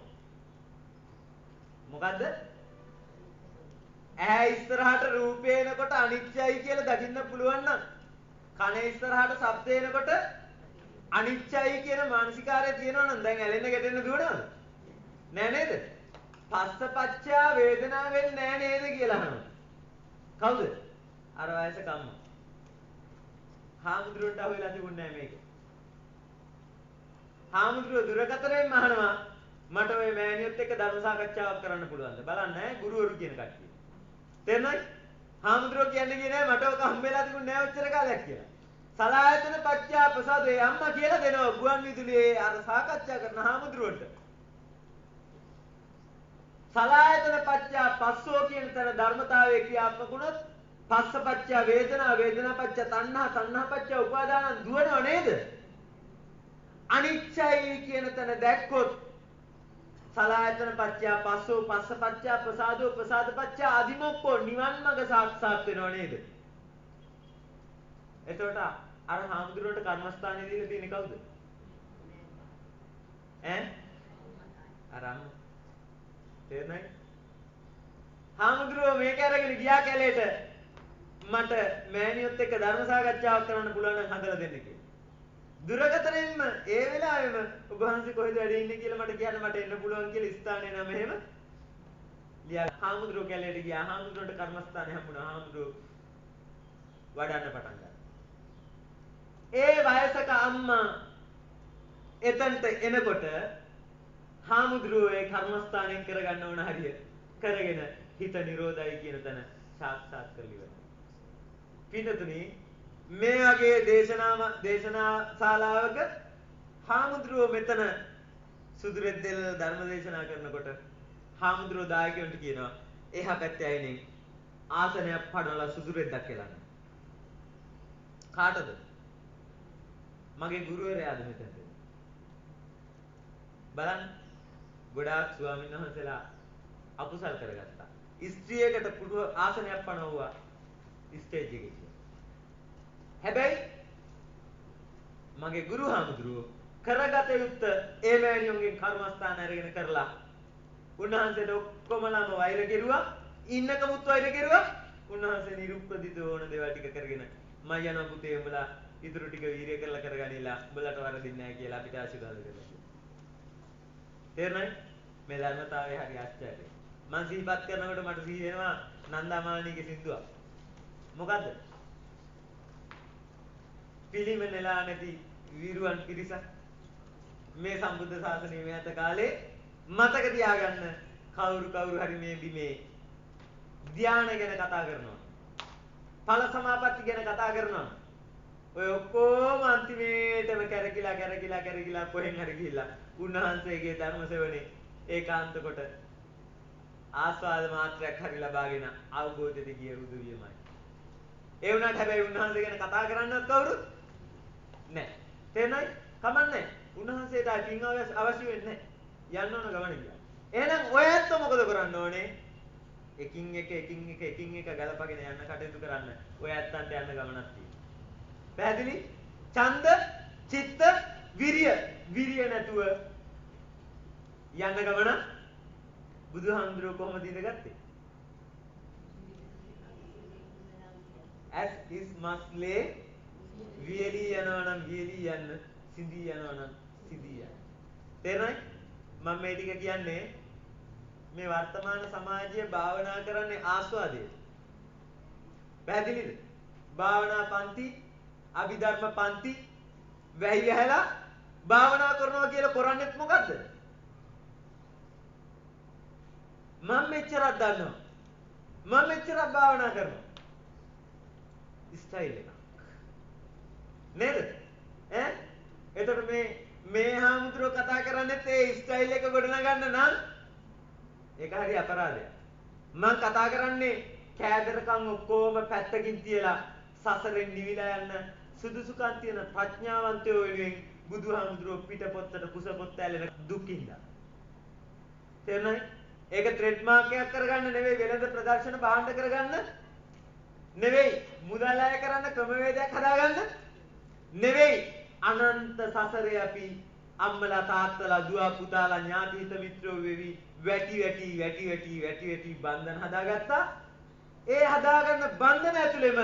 මොකද්ද? ඇහැ ඉස්සරහට රූපේ එනකොට අනිච්චයි කියලා දකින්න පුළුවන් නම් කන ඉස්සරහට ශබ්ද එනකොට අනිච්චයි කියන මානසිකාරය තියෙනවා නම් දැන් ඇලෙන්න ගැටෙන්න දුවනවද? නෑ නේද? පස්සපච්චා වේදනාව වෙන්නේ නෑ නේද කියලා අහනවා. කවුද? අර වයසක අම්මා. හාමුදුරුවන්ට අහුවෙලා තිබුණේ නෑ මේක. හාමුදුරුවෝ දුරකථනයෙන් අහනවා මට ওই මෑණියොත් එක්ක ධර්ම සාකච්ඡාවක් කරන්න පුළුවන්ද? බලන්න ඈ ගුරුවරු කියන කට්ටිය. තේරුණාද? හාමුදුරුවෝ කියන්නේ නෑ මට ඔක හම්බෙලා තිබුණේ නෑ ඔච්චර කාලයක් කියලා. සලායතන පච්චා ප්‍රසාදේ අම්මා කියලා දෙනවා ගුවන් විදුලියේ අර සාකච්ඡා කරන හාමුදුරුවන්ට. සලායතන පච්චා පස්සෝ කියන තර ධර්මතාවයේ ක්‍රියාත්මක වුණොත් පස්ස පච්චා වේදනා වේදනා පච්චා තණ්හා තණ්හා පච්චා උපාදාන දුවනව නේද? අනිච්චයි කියන තැන දැක්කොත් සලායතන පච්චා පස්සෝ පස්ස පච්චා ප්‍රසාදෝ ප්‍රසාද පච්චා අදිමොක්කෝ නිවන් මඟ සාක්ෂාත් වෙනව නේද? එතකොට අර හාමුදුරුවන්ට කර්මස්ථානෙ දීලා තියෙන්නේ කවුද? අරම් තේරෙනයි? හාමුදුරුවෝ මේක අරගෙන ගියා කැලේට මට මෑණියොත් එක්ක ධර්ම සාකච්ඡාවක් කරන්න පුළුවන් නම් හදලා දෙන්න කියලා. දුරකතනින්ම ඒ වෙලාවෙම ඔබ වහන්සේ කොහෙද වැඩ ඉන්නේ කියලා මට කියන්න මට එන්න පුළුවන් කියලා ස්ථානේ නම එහෙම ලියා හාමුදුරුවෝ කැලේට ගියා. හාමුදුරුවන්ට කර්මස්ථානේ හම්බුණා. හාමුදුරුවෝ වඩන්න පටන් ගත්තා. ඒ වයසක අම්මා එතනට එනකොට හාමුදුරුවෝ ඒ කර්මස්ථානෙන් කරගන්න ඕන හරිය කරගෙන හිත නිරෝධයි කියන තැන සාක්ෂාත් කරගන්න. පිටතුනි මේ වගේ දේශනා ශාලාවක හාමුදුරුවෝ මෙතන සුදුරෙද්දෙල් ධර්ම දේශනා කරනකොට හාමුදුරුවෝ දායකයන්ට කියනවා එහා පැත්තේ අයිනේ ආසනයක් පනවලා සුදුරෙද්දක් කියලා. කාටද? මගේ ගුරුවරයාද මෙතනද? බලන්න ගොඩාක් ස්වාමීන් වහන්සේලා අකුසල් කරගත්තා. ස්ත්‍රියකට පුඩු ආසනයක් පනවුවා ස්ටේජ් එකේ. හැබැයි මගේ ගුරු හාමුදුරුවෝ කරගත යුත්ත ඒ මෑණියන්ගෙන් කර්මස්ථාන අරගෙන කරලා උන්වහන්සේට ඔක්කොමලම වෛර කෙරුවා. ඉන්නකමුත් වෛර කෙරුවා. උන්වහන්සේ නිරුප්පදිත ඕන දේවල් ටික කරගෙන මම යනවා පුතේ උඹලා ඉතුරු ටික වීර්ය කරලා කරගනිලා උඹලට වරදින්නේ නැහැ කියලා අපිට ආශිර්වාද කළා. තේරුණායි? මේ ධර්මතාවය හරි ආශ්චර්යයි. මම සිහිපත් කරනකොට මට සිහි වෙනවා නන්දාමාණීගේ සින්දුවක්. මොකද්ද? පිළිමෙලලා නැති විරුවන් පිරිස මේ සම්බුද්ධ ශාසනයේ මෙහත කාලේ මතක තියාගන්න කවුරු හරි මේ බිමේ ධානය ගැන කතා කරනවා. ඵල සමාපatti ගැන කතා කරනවා. ඔය ඔක්කොම අන්තිමේටම කැරකිලා කොහෙන් හරි ගිහිල්ලා උන්වහන්සේගේ ධර්ම සෙවණේ ඒකාන්ත කොට ආස්වාද මාත්‍රයක් හරි ලබාගෙන අවබෝධයට ගිය උදවියමයි. ඒ වුණාට හැබැයි උන්වහන්සේ ගැන කතා කරන්නත් කවුරුත් නැහැ. තේරෙනවද? කමන්නේ. උන්වහන්සේට පින් අවශ්‍ය වෙන්නේ නැහැ. යන්න ඕන ගමන ගියා. එහෙනම් ඔය ඇත්ත මොකද කරන්න ඕනේ? එකින් එක ගලපගෙන යන්න කටයුතු කරන්න. ඔය ඇත්තන්ට යන්න ගමනක් තියෙනවා. පැහැදිලි? ඡන්ද, චිත්ත, විරිය නැතුව යන්න ගමන බුදුහාමුදුරුවෝ කොහොමද ඉඳගත්තේ? as is must lay වියලි යනවා නම් වියලි යන්න, සිඳී යනවා නම් සිඳී යන්න. තේරෙනවද? මම මේ ටික කියන්නේ මේ වර්තමාන සමාජයේ භාවනා කරන්නේ ආස්වාදයට. පැහැදිලිද? භාවනා පන්ති, අභිධර්ම පන්ති වැහි වැහලා භාවනා කරනවා කියලා කරන්නේත් මොකද්ද? මම මෙච්චරක් දන්නවා. මම මෙච්චරක් භාවනා කරනවා. ස්ටයිල් එක. නේද? එතකොට මේ හාමුදුරුවෝ කතා කරන්නේ ඒ ස්ටයිල් එක ගොඩනගන්න නම් ඒක හරි අපරාධයක්. මම කතා කරන්නේ කෑදරකම් ඔක්කොම පැත්තකින් තියලා සසරෙන් නිවිලා යන්න සුදුසුකම් තියෙන ප්‍රඥාවන්තයෝ වෙනුවෙන් බුදුහාමුදුරුවෝ පිටපොත්තට කුසපොත්ත ඇලෙන දුකින්ද. තේරුණාද? ඒක ට්‍රේඩ් මාර්ක් එකක් කරගන්න නෙවෙයි, වෙළඳ ප්‍රදර්ශන භාණ්ඩ කරගන්න නෙවෙයි, මුදල් අය කරන්න ක්‍රමවේදයක් හදාගන්න නෙවෙයි. අනන්ත සසරේ අපි අම්මලා තාත්තලා දුව පුතාලා ඥාති හිත මිත්‍රයෝ වෙවි වැටි බන්ධන හදාගත්තා. ඒ හදාගන්න බන්ධන ඇතුළෙම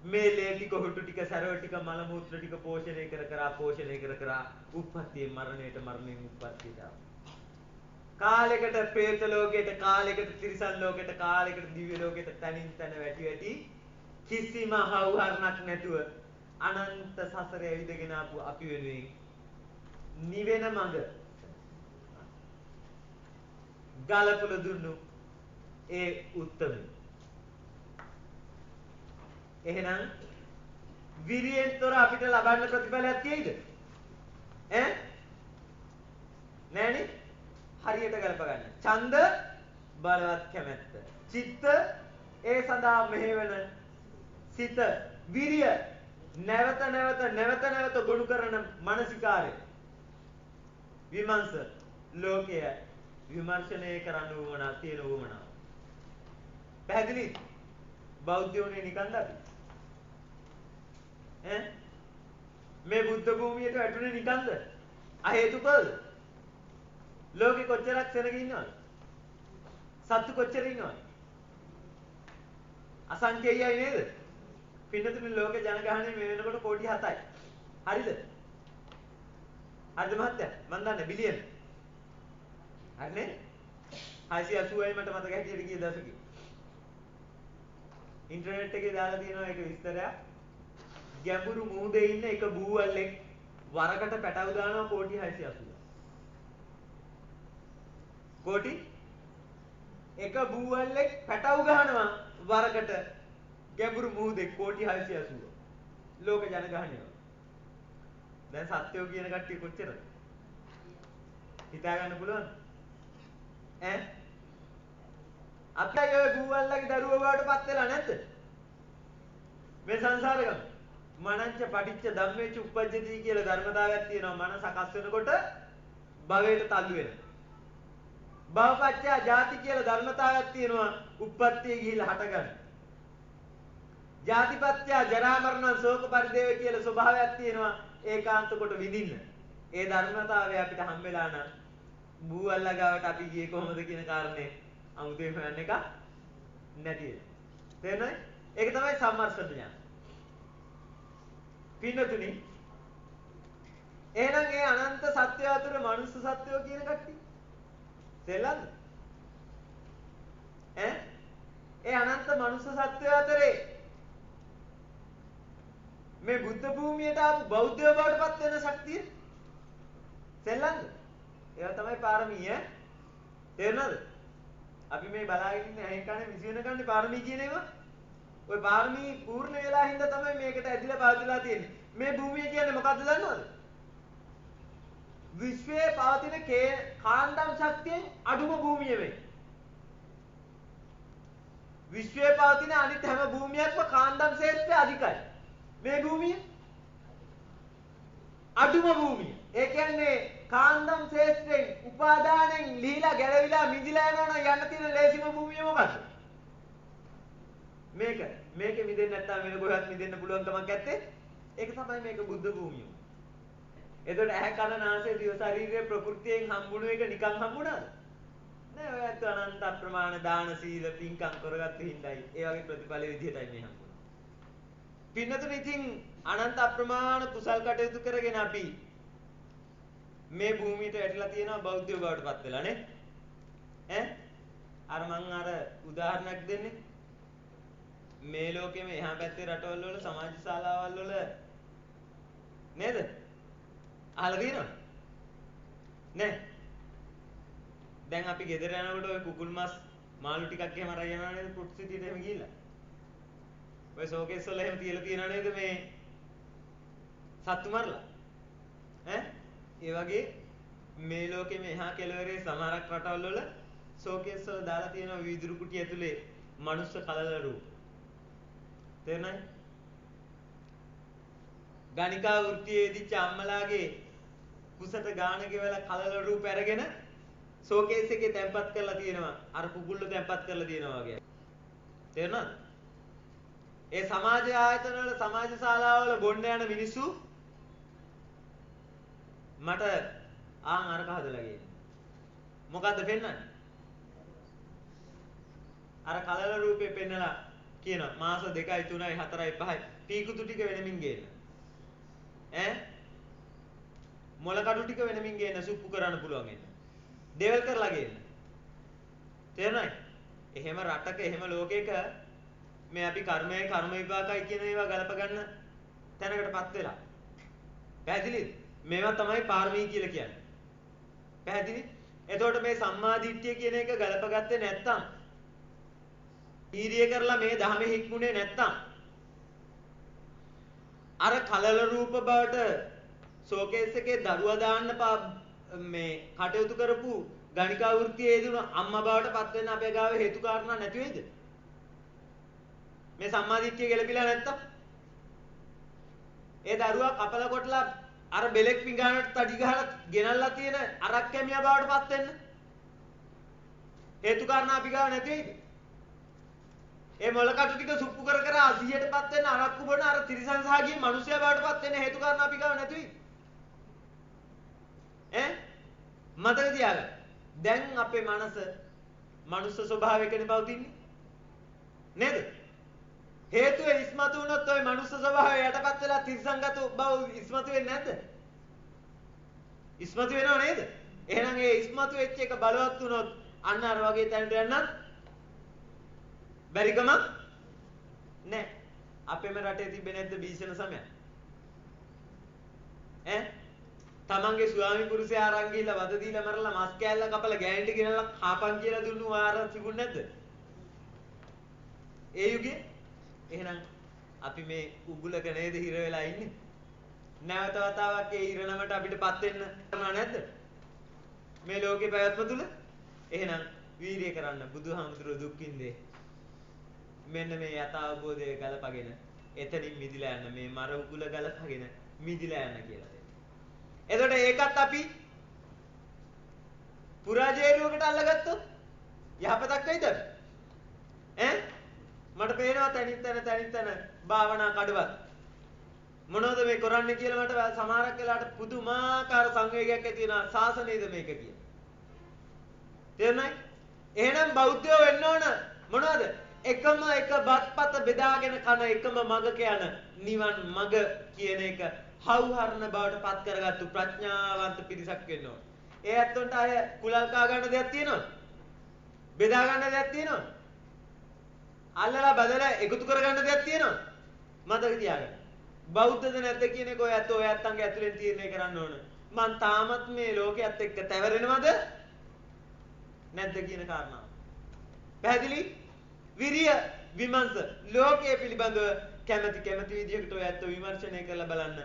මේ ලේ ටික හුටු ටික සරව ටික මල මූත්‍ර ටික පෝෂණය කර උප්පත්තියේ මරණයෙන් උප්පත්තියට කාලයකට പ്രേත ලෝකයට, කාලයකට තිරිසන් ලෝකයට, කාලයකට දිව්‍ය ලෝකයට තනින් තන වැටි කිසිම හවුහරණක් නැතුව අනන්ත සසරේ ඇවිදගෙන ආපු අපි වෙනුවෙන් නිවෙන මඟ ගලපල දුන්නු ඒ උත්තම. එහෙනම් විරියෙන්තර අපිට ලබන්න ප්‍රතිඵලයක් තියෙයිද? ඈ? නෑනේ. හරියට ගලප ගන්න. ඡන්ද බලවත් කැමැත්ත. චිත්ත ඒ සඳහා මෙහෙවන සිත. විරිය නැවත නැවත ගොනු කරන මානසිකාරය. විමර්ශ ලෝකය විමර්ශනය කරන්න උවමනා තියෙන උවමනා. පැහැදිලි? බෞද්ධයෝනේ නිකන්ද අපි? ඈ? මේ බුද්ධ භූමියට වැටුනේ නිකන්ද? අහේතුකද? ලෝකෙ කොච්චරක් සෙනග ඉන්නවද? සත්තු කොච්චර ඉන්නවද? අසංකේයයි නේද? පින්නතුනේ ලෝක ජනගහනය මේ වෙනකොට කෝටි 7යි. හරිද? හරිද මහත්තයා? මන් දන්නේ බිලියන. හරිනේ? 680යි මට මතක හැටියට ගිය දශකේ. ඉන්ටර්නෙට් එකේ දාලා තියෙනවා ඒක විස්තරයක්. ගැඹුරු මුහුදේ ඉන්න එක බූවල්ෙක් වරකට පැටව දානවා කෝටි 680. කෝටි එක බූවල්ෙක් පැටව ගහනවා වරකට ගැඹුරු මුහුදේ කෝටි 680. ලෝක ජනගහනය. දැන් සත්‍යෝ කියන කට්ටිය කොච්චරද? හිතා ගන්න පුළුවන්? ඈ? අපේ ඔය බූවල්ලාගේ දරුවෝ බවට පත් වෙලා නැද්ද? මේ සංසාරේ ගම. මනංච පටිච්ච ධම්මේච උප්පජ්ජති කියලා ධර්මතාවයක් තියෙනවා. මන සකස් වෙනකොට භවයට තල්ලු වෙනවා. භවපච්චය ජාති කියලා ධර්මතාවයක් තියෙනවා. උප්පත්තිය ගිහිල්ලා හටගන්න. ජාතිපත්‍ය ජරා මරණ ශෝක පරිදේව කියලා ස්වභාවයක් තියෙනවා. ඒකාන්ත කොට විඳින්න. ඒ ධර්මතාවය අපිට හම්බෙලා නම් බූවල්ලා ගාවට අපි ගියේ කොහොමද කියන කාරණේ අමුතේ හොයන්න එක නැති වෙනවා. තේරෙනවද? ඒක තමයි සම්මර්ෂණ ඥාන. පින්නතුනි එහෙනම් ඒ අනන්ත සත්‍ය අතර මනුස්ස සත්‍යෝ කියන කට්ටිය තේලන්ද? ඈ? ඒ අනන්ත මනුස්ස සත්‍ය අතරේ මේ බුද්ධ භූමියට ආපු බෞද්ධයෝ බවට පත් වෙන ශක්තිය තේලන්ද? ඒවා තමයි පාරමී ඈ. තේරෙනවද? අපි මේ බලාගෙන ඉන්නේ ඇහෙන් කන්නේ විසි වෙන කන්නේ පාරමී කියන ඒවා. ওই පාරමී පූර්ණ වෙලා හින්දා තමයි මේකට ඇදිලා පවතිලා තියෙන්නේ. මේ භූමිය කියන්නේ මොකද්ද දන්නවද? විශ්වයේ පවතින කාන්දම් ශක්තියෙන් අඩුම භූමිය වෙයි. විශ්වයේ පවතින අනිත් හැම භූමියක්ම කාන්දම් ශේෂ්ත්‍රය අධිකයි. මේ භූමිය අඩුම භූමිය. ඒ කියන්නේ කාන්දම් ශේෂ්ත්‍රයෙන් උපාදානෙන් ලීලා ගැලවිලා මිදිලා යනවා නම් යන්න තියෙන ලේසිම භූමිය මොකද්ද? මේක මිදෙන්න නැත්නම් වෙන කොහෙවත් මිදෙන්න පුළුවන් කමක් නැත්තේ. ඒක තමයි මේක බුද්ධ භූමිය. එතකොට ඇහැ කන නාසය දිව ශරීරයේ ප්‍රകൃතියෙන් හම්බුණු එක නිකන් හම්බුණාද? නෑ ඔයත් අනන්ත අප්‍රමාණ දාන සීල පින්කම් කරගත්තු හිඳයි ඒ වගේ ප්‍රතිඵල විදිහටයි මේ හම්බුනේ. පින්නතුනි ඉතින් අනන්ත අප්‍රමාණ කුසල් කටයුතු කරගෙන අපි මේ භූමියට වැටලා තියෙනවා බෞද්ධයෝ බවට පත් වෙලා නේ. ඈ අර මං අර උදාහරණයක් දෙන්නේ. මේ ලෝකෙම එහා පැත්තේ රටවල් වල සමාජ ශාලාවල් වල නේද? අහලා තියෙනවද? නේ. දැන් අපි ගෙදර යනකොට ඔය කුකුල් මස් මාළු ටිකක් එහෙම අරන් යනවා නේද ෆුඩ් සිටියට එහෙම ගිහිල්ලා. ඔය ෂෝකේස් වල එහෙම තියලා තියෙනව නේද මේ සත්තු මරලා? ඈ? ඒ වගේ මේ ලෝකෙම එහා කෙළවරේ සමහරක් රටවල් වල ෂෝකේස් වල දාලා තියෙන වීදුරු කුටි ඇතුලේ මනුස්ස කලල රූප. තේරෙනවද? ගණිකා වෘත්තියේදී අම්මලාගේ කුසට ගාන ගෙවලා කලල රූප අරගෙන ෂෝකේස් එකේ තැම්පත් කරලා තියෙනවා. අර කුකුල්ල තැම්පත් කරලා තියෙනවා වගේ. තේරෙනවද? ඒ සමාජ ආයතන වල සමාජ ශාලාවල බොන්න යන මිනිස්සු මට අරක හදලා ගේන්න. මොකද්ද පෙන්වන්නේ? අර කලල රූපේ පෙන්නලා කියනවා මාස 2යි 3යි 4යි 5යි පීකුතු ටික වෙනමින් ගේන්න. ඈ මොළ කඩු ටික වෙනමින් ගේන්න සුප්පු කරන්න පුළුවන් එන්න. දෙවල් කරලා ගේන්න. තේරුණාද? එහෙම රටක එහෙම ලෝකයක මේ අපි කර්ම විපාකයි කියන ඒවා ගලප ගන්න තැනකටපත් වෙලා. පැහැදිලිද? මේවා තමයි පාරමී කියලා කියන්නේ. පැහැදිලි? එතකොට මේ සම්මා දිට්ඨිය කියන එක ගලපගත්තේ නැත්තම් ඊරිය කරලා මේ ධහමේ හික්මුනේ නැත්තම් අර කලල රූප බවට ෂෝකේස් එකේ දරුවා දාන්න මේ කටයුතු කරපු ගණිකා වෘත්තියේ යෙදුණු අම්මා බවට පත් වෙන්න අපේ ගාව හේතු කාරණා නැති වෙයිද? මේ සම්මාදිට්ඨිය ගැලපිලා නැත්තම් ඒ දරුවා කපල කොටලා අර බෙලෙක් පිඟානට තඩි ගහලා ගෙනල්ලා තියෙන අරක් කැමියා බවට පත් වෙන්න හේතු කාරණා අපි ගාව නැති වෙයිද? ඒ මොලකටු ටික සුප්පු කර කර 80%ටපත් වෙන අරක්කු බොන අර තිරිසන් සහගිය මිනිසයා බවටපත් වෙන හේතු කාරණා අපි ගාව නැති වෙයි. මතක තියාගන්න. දැන් අපේ මනස මනුස්ස ස්වභාවයකනේ පවතින්නේ. නේද? හේතුව ඉස්මතු වුණොත් ওই මනුස්ස ස්වභාවය යටපත් වෙලා තිරිසන්ගත බව ඉස්මතු වෙන්නේ නැද්ද? ඉස්මතු වෙනව නේද? එහෙනම් ඒ ඉස්මතු වෙච්ච එක බලවත් වුණොත් අන්න අර වගේ තැනට යන්නත් බැරිකම නැහැ. අපේම රටේ තිබෙන්නේ නැද්ද භීෂණ සමය? තමන්ගේ ස්වාමි පුරුෂයා අරන් ගිහිල්ලා වද දීලා මරලා මස් කෑල්ල කපලා ගෑනිට ගෙනල්ලා කාපන් කියලා දුන්නු ආර තිබුණ නැද්ද? ඒ යුගයේ එහෙනම් අපි මේ උගුලක නේද හිර වෙලා ඉන්නේ? නැවත වතාවක් ඒ ඉරණමට අපිටපත් වෙන්න කරනවා නැද්ද? මේ ලෝකේ පැවැත්ම තුල එහෙනම් වීරිය කරන්න බුදුහාමුදුරුවෝ දුක් විඳේ. මෙන්න මේ යථාබෝධය ගලපගෙන එතනින් මිදිලා යන්න මේ මර උගුල ගලපගෙන මිදිලා යන්න කියලා දෙන්න. එතකොට ඒකත් අපි පුරාජේරුවකට අල්ලගත්තොත් යහපතක් වෙයිද? මට පේනවා තනින් තන භාවනා කඩවත්. මොනවද මේ කරන්නේ කියලා මට සමහරක් වෙලාවට පුදුමාකාර සංවේගයක් ඇති වෙනවා. සාසනයේද මේක කියලා. තේරුණායි? එහෙනම් බෞද්ධයෝ වෙන්න ඕන මොනවද? එකම එක බත්පත බෙදාගෙන කන එකම මගක යන නිවන් මග කියන එක හවුහරණ බවට පත් කරගත්තු ප්‍රඥාවන්ත පිරිසක් වෙන්න ඕන. ඒ ඇත්තොන්ට අය කුලල් කා ගන්න දෙයක් තියෙනවද? බෙදා ගන්න දෙයක් තියෙනවද? අල්ලලා බදලා එකතු කර ගන්න දෙයක් තියෙනවද? මතක තියාගන්න. බෞද්ධද නැද්ද කියන එක ඔය ඇත්තන්ගේ ඇතුලෙන් තීරණය කරන්න ඕන. මං තාමත් මේ ලෝකයේත් එක්ක තැවරෙනවද? නැද්ද කියන කාරණාව. පැහැදිලි? විරිය විමර්ශ ලෝකයේ පිළිබඳව කැමැති විදිහකට ඔය ඇත්ත විමර්ශනය කරලා බලන්න.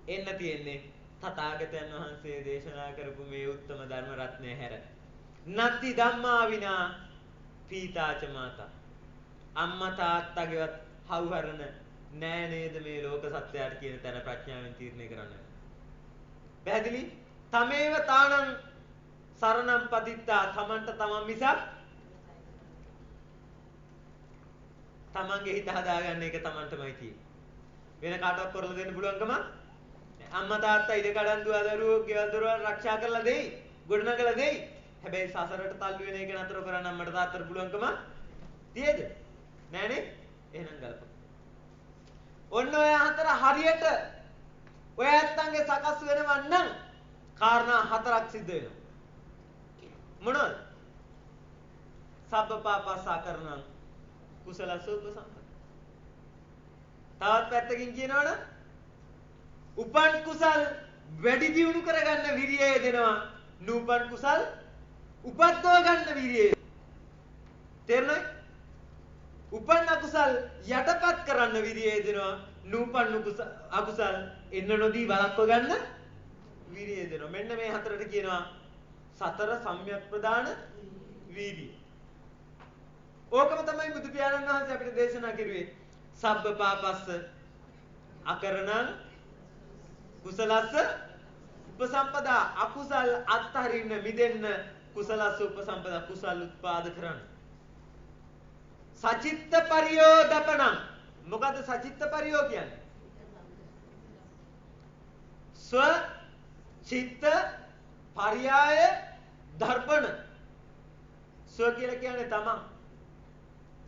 එන්න තියෙන්නේ තථාගතයන් වහන්සේ දේශනා කරපු මේ උත්තම ධර්ම රත්නය හැර. නත්ති ධම්මා විනා පීතාච මාතා. අම්මා තාත්තගේවත් හවුහරන නෑ නේද මේ ලෝක සත්‍යයට කියන තැන ප්‍රඥාවෙන් තීරණය කරන්න. පැහැදිලි? තමේව තානං සරණම් පදිත්තා තමන්ට තමන් මිසක් තමන්ගේ හිත හදාගන්න එක තමන්ටමයි තියෙන්නේ. වෙන කාටවත් කරලා දෙන්න පුළුවන්කම අම්මා තාත්තා ඉඩ කඩන් දුව දරුවෝ ගෙවල් දොරවල් ආරක්ෂා කරලා දෙයි. ගොඩනගලා දෙයි. හැබැයි සසරට තල්ලු වෙන එක නතර කරන්න අම්මට තාත්තට පුළුවන්කම තියේද? නෑනේ. එහෙනම් ගලපන්න. ඔන්න ඔය හතර හරියට ඔය ඇත්තන්ගේ සකස් වෙනවන් නම් කාරණා හතරක් සිද්ධ වෙනවා. මොනවද? සබ්බපාපස්සා කරනං කුසලස්ස උපසම්පද. තවත් පැත්තකින් කියනවනම් උපන් කුසල් වැඩි දියුණු කරගන්න විරියය දෙනවා. නූපන් කුසල් උපද්දව ගන්න විරියය. තේරුණාද? උපන් අකුසල් යටපත් කරන්න විරියය දෙනවා. නූපන් අකුසල් එන්න නොදී වළක්ව ගන්න විරියය දෙනවා. මෙන්න මේ හතරට කියනවා සතර සම්‍යක් ප්‍රදාන වීර්ය. ඕකම තමයි බුදු පියාණන් වහන්සේ අපිට දේශනා කරුවේ. සබ්බ පාපස්ස අකරණං කුසලස්ස උපසම්පදා. අකුසල් අත්හරින්න මිදෙන්න කුසලස්ස උපසම්පදා කුසල් උත්පාද කරන්න. සචිත්ත පරියෝදපණං. මොකද්ද සචිත්ත පරියෝ කියන්නේ? ස්ව චිත්ත පරියාය දර්පණ. ස්ව කියලා කියන්නේ තමන්.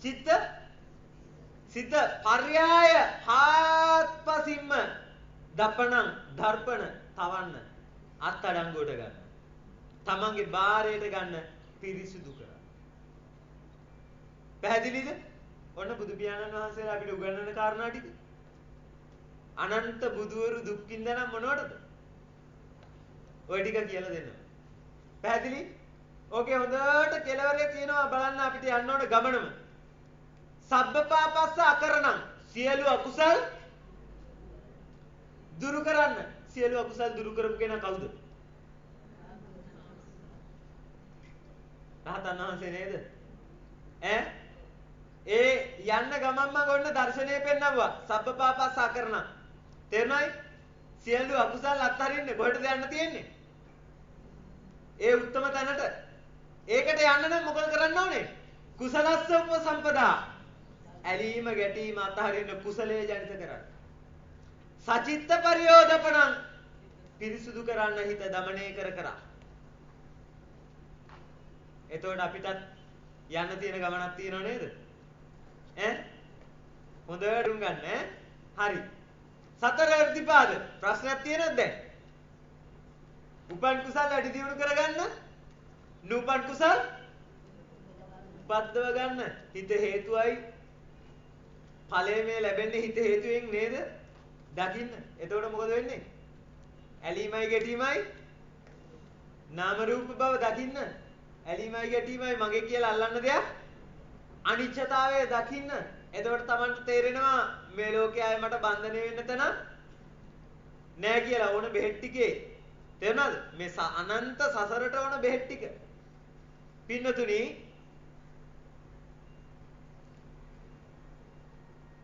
චිත්ත සිත පර්යාය හාත්පසින්ම දපණං දර්පණ තවන්න අත්අඩංගුවට ගන්න. තමන්ගේ බාරයට ගන්න පිරිසිදු කරන්න. පැහැදිලිද? ඔන්න බුදු පියාණන් වහන්සේලා අපිට උගන්වන කාරණා ටික. අනන්ත බුදුවරු දුක් විඳනනම් මොනවටද? ඔය ටික කියලා දෙනවා. පැහැදිලි? ඕකේ හොඳට කෙලවරේ තියෙනවා බලන්න අපිට යන්න ඕන ගමනම. සබ්බපාපස්ස අකරණං සියලු අකුසල් දුරු කරන්න. සියලු අකුසල් දුරු කරපු කෙනා කවුද? රහතන් වහන්සේ නේද? ඒ යන්න ගමන්ම ගොන්න දර්ශනය පෙන්නවුවා. සබ්බපාපස්සා කරන. තේරුණායි? සියලු අකුසල් අත්හරින්න කොහෙටද යන්න තියෙන්නේ? ඒ උත්තම තැනට. ඒකට යන්න නම් මොකද කරන්න ඕනේ? කුසලස්ස උපසම්පදා. ඇලීම ගැටීම අත්හරින්න කුසලයේ ජනිත කරන්න. සචිත්ත පරියෝදපණං පිරිසුදු කරන්න හිත දමනය කර කර. එතකොට අපිටත් යන්න තියෙන ගමනක් තියෙනව නේද? හොඳට උන් ගන්න හරි. සතර අර්ධිපාද ප්‍රශ්නයක් තියෙනවද දැන්? උපන් කුසල් වැඩි දියුණු කරගන්න, නූපන් කුසල් උපද්දව ගන්න. හිත හේතුවයි ඵලය මේ ලැබෙන්නේ හිත හේතුවෙන් නේද? දකින්න. එතකොට මොකද වෙන්නේ? ඇලීමයි ගැටීමයි නාම රූප බව දකින්න. ඇලීමයි ගැටීමයි මගේ කියලා අල්ලන්න දෙයක් අනිච්චතාවය දකින්න. එතකොට Tamanට තේරෙනවා මේ ලෝකයේ අය මට බන්ධනය වෙන්න තැන නෑ කියලා. ඕන බෙහෙත් ටිකේ තේරුණාද? මේ අනන්ත සසරට ඕන බෙහෙත් ටික. පින්නතුනි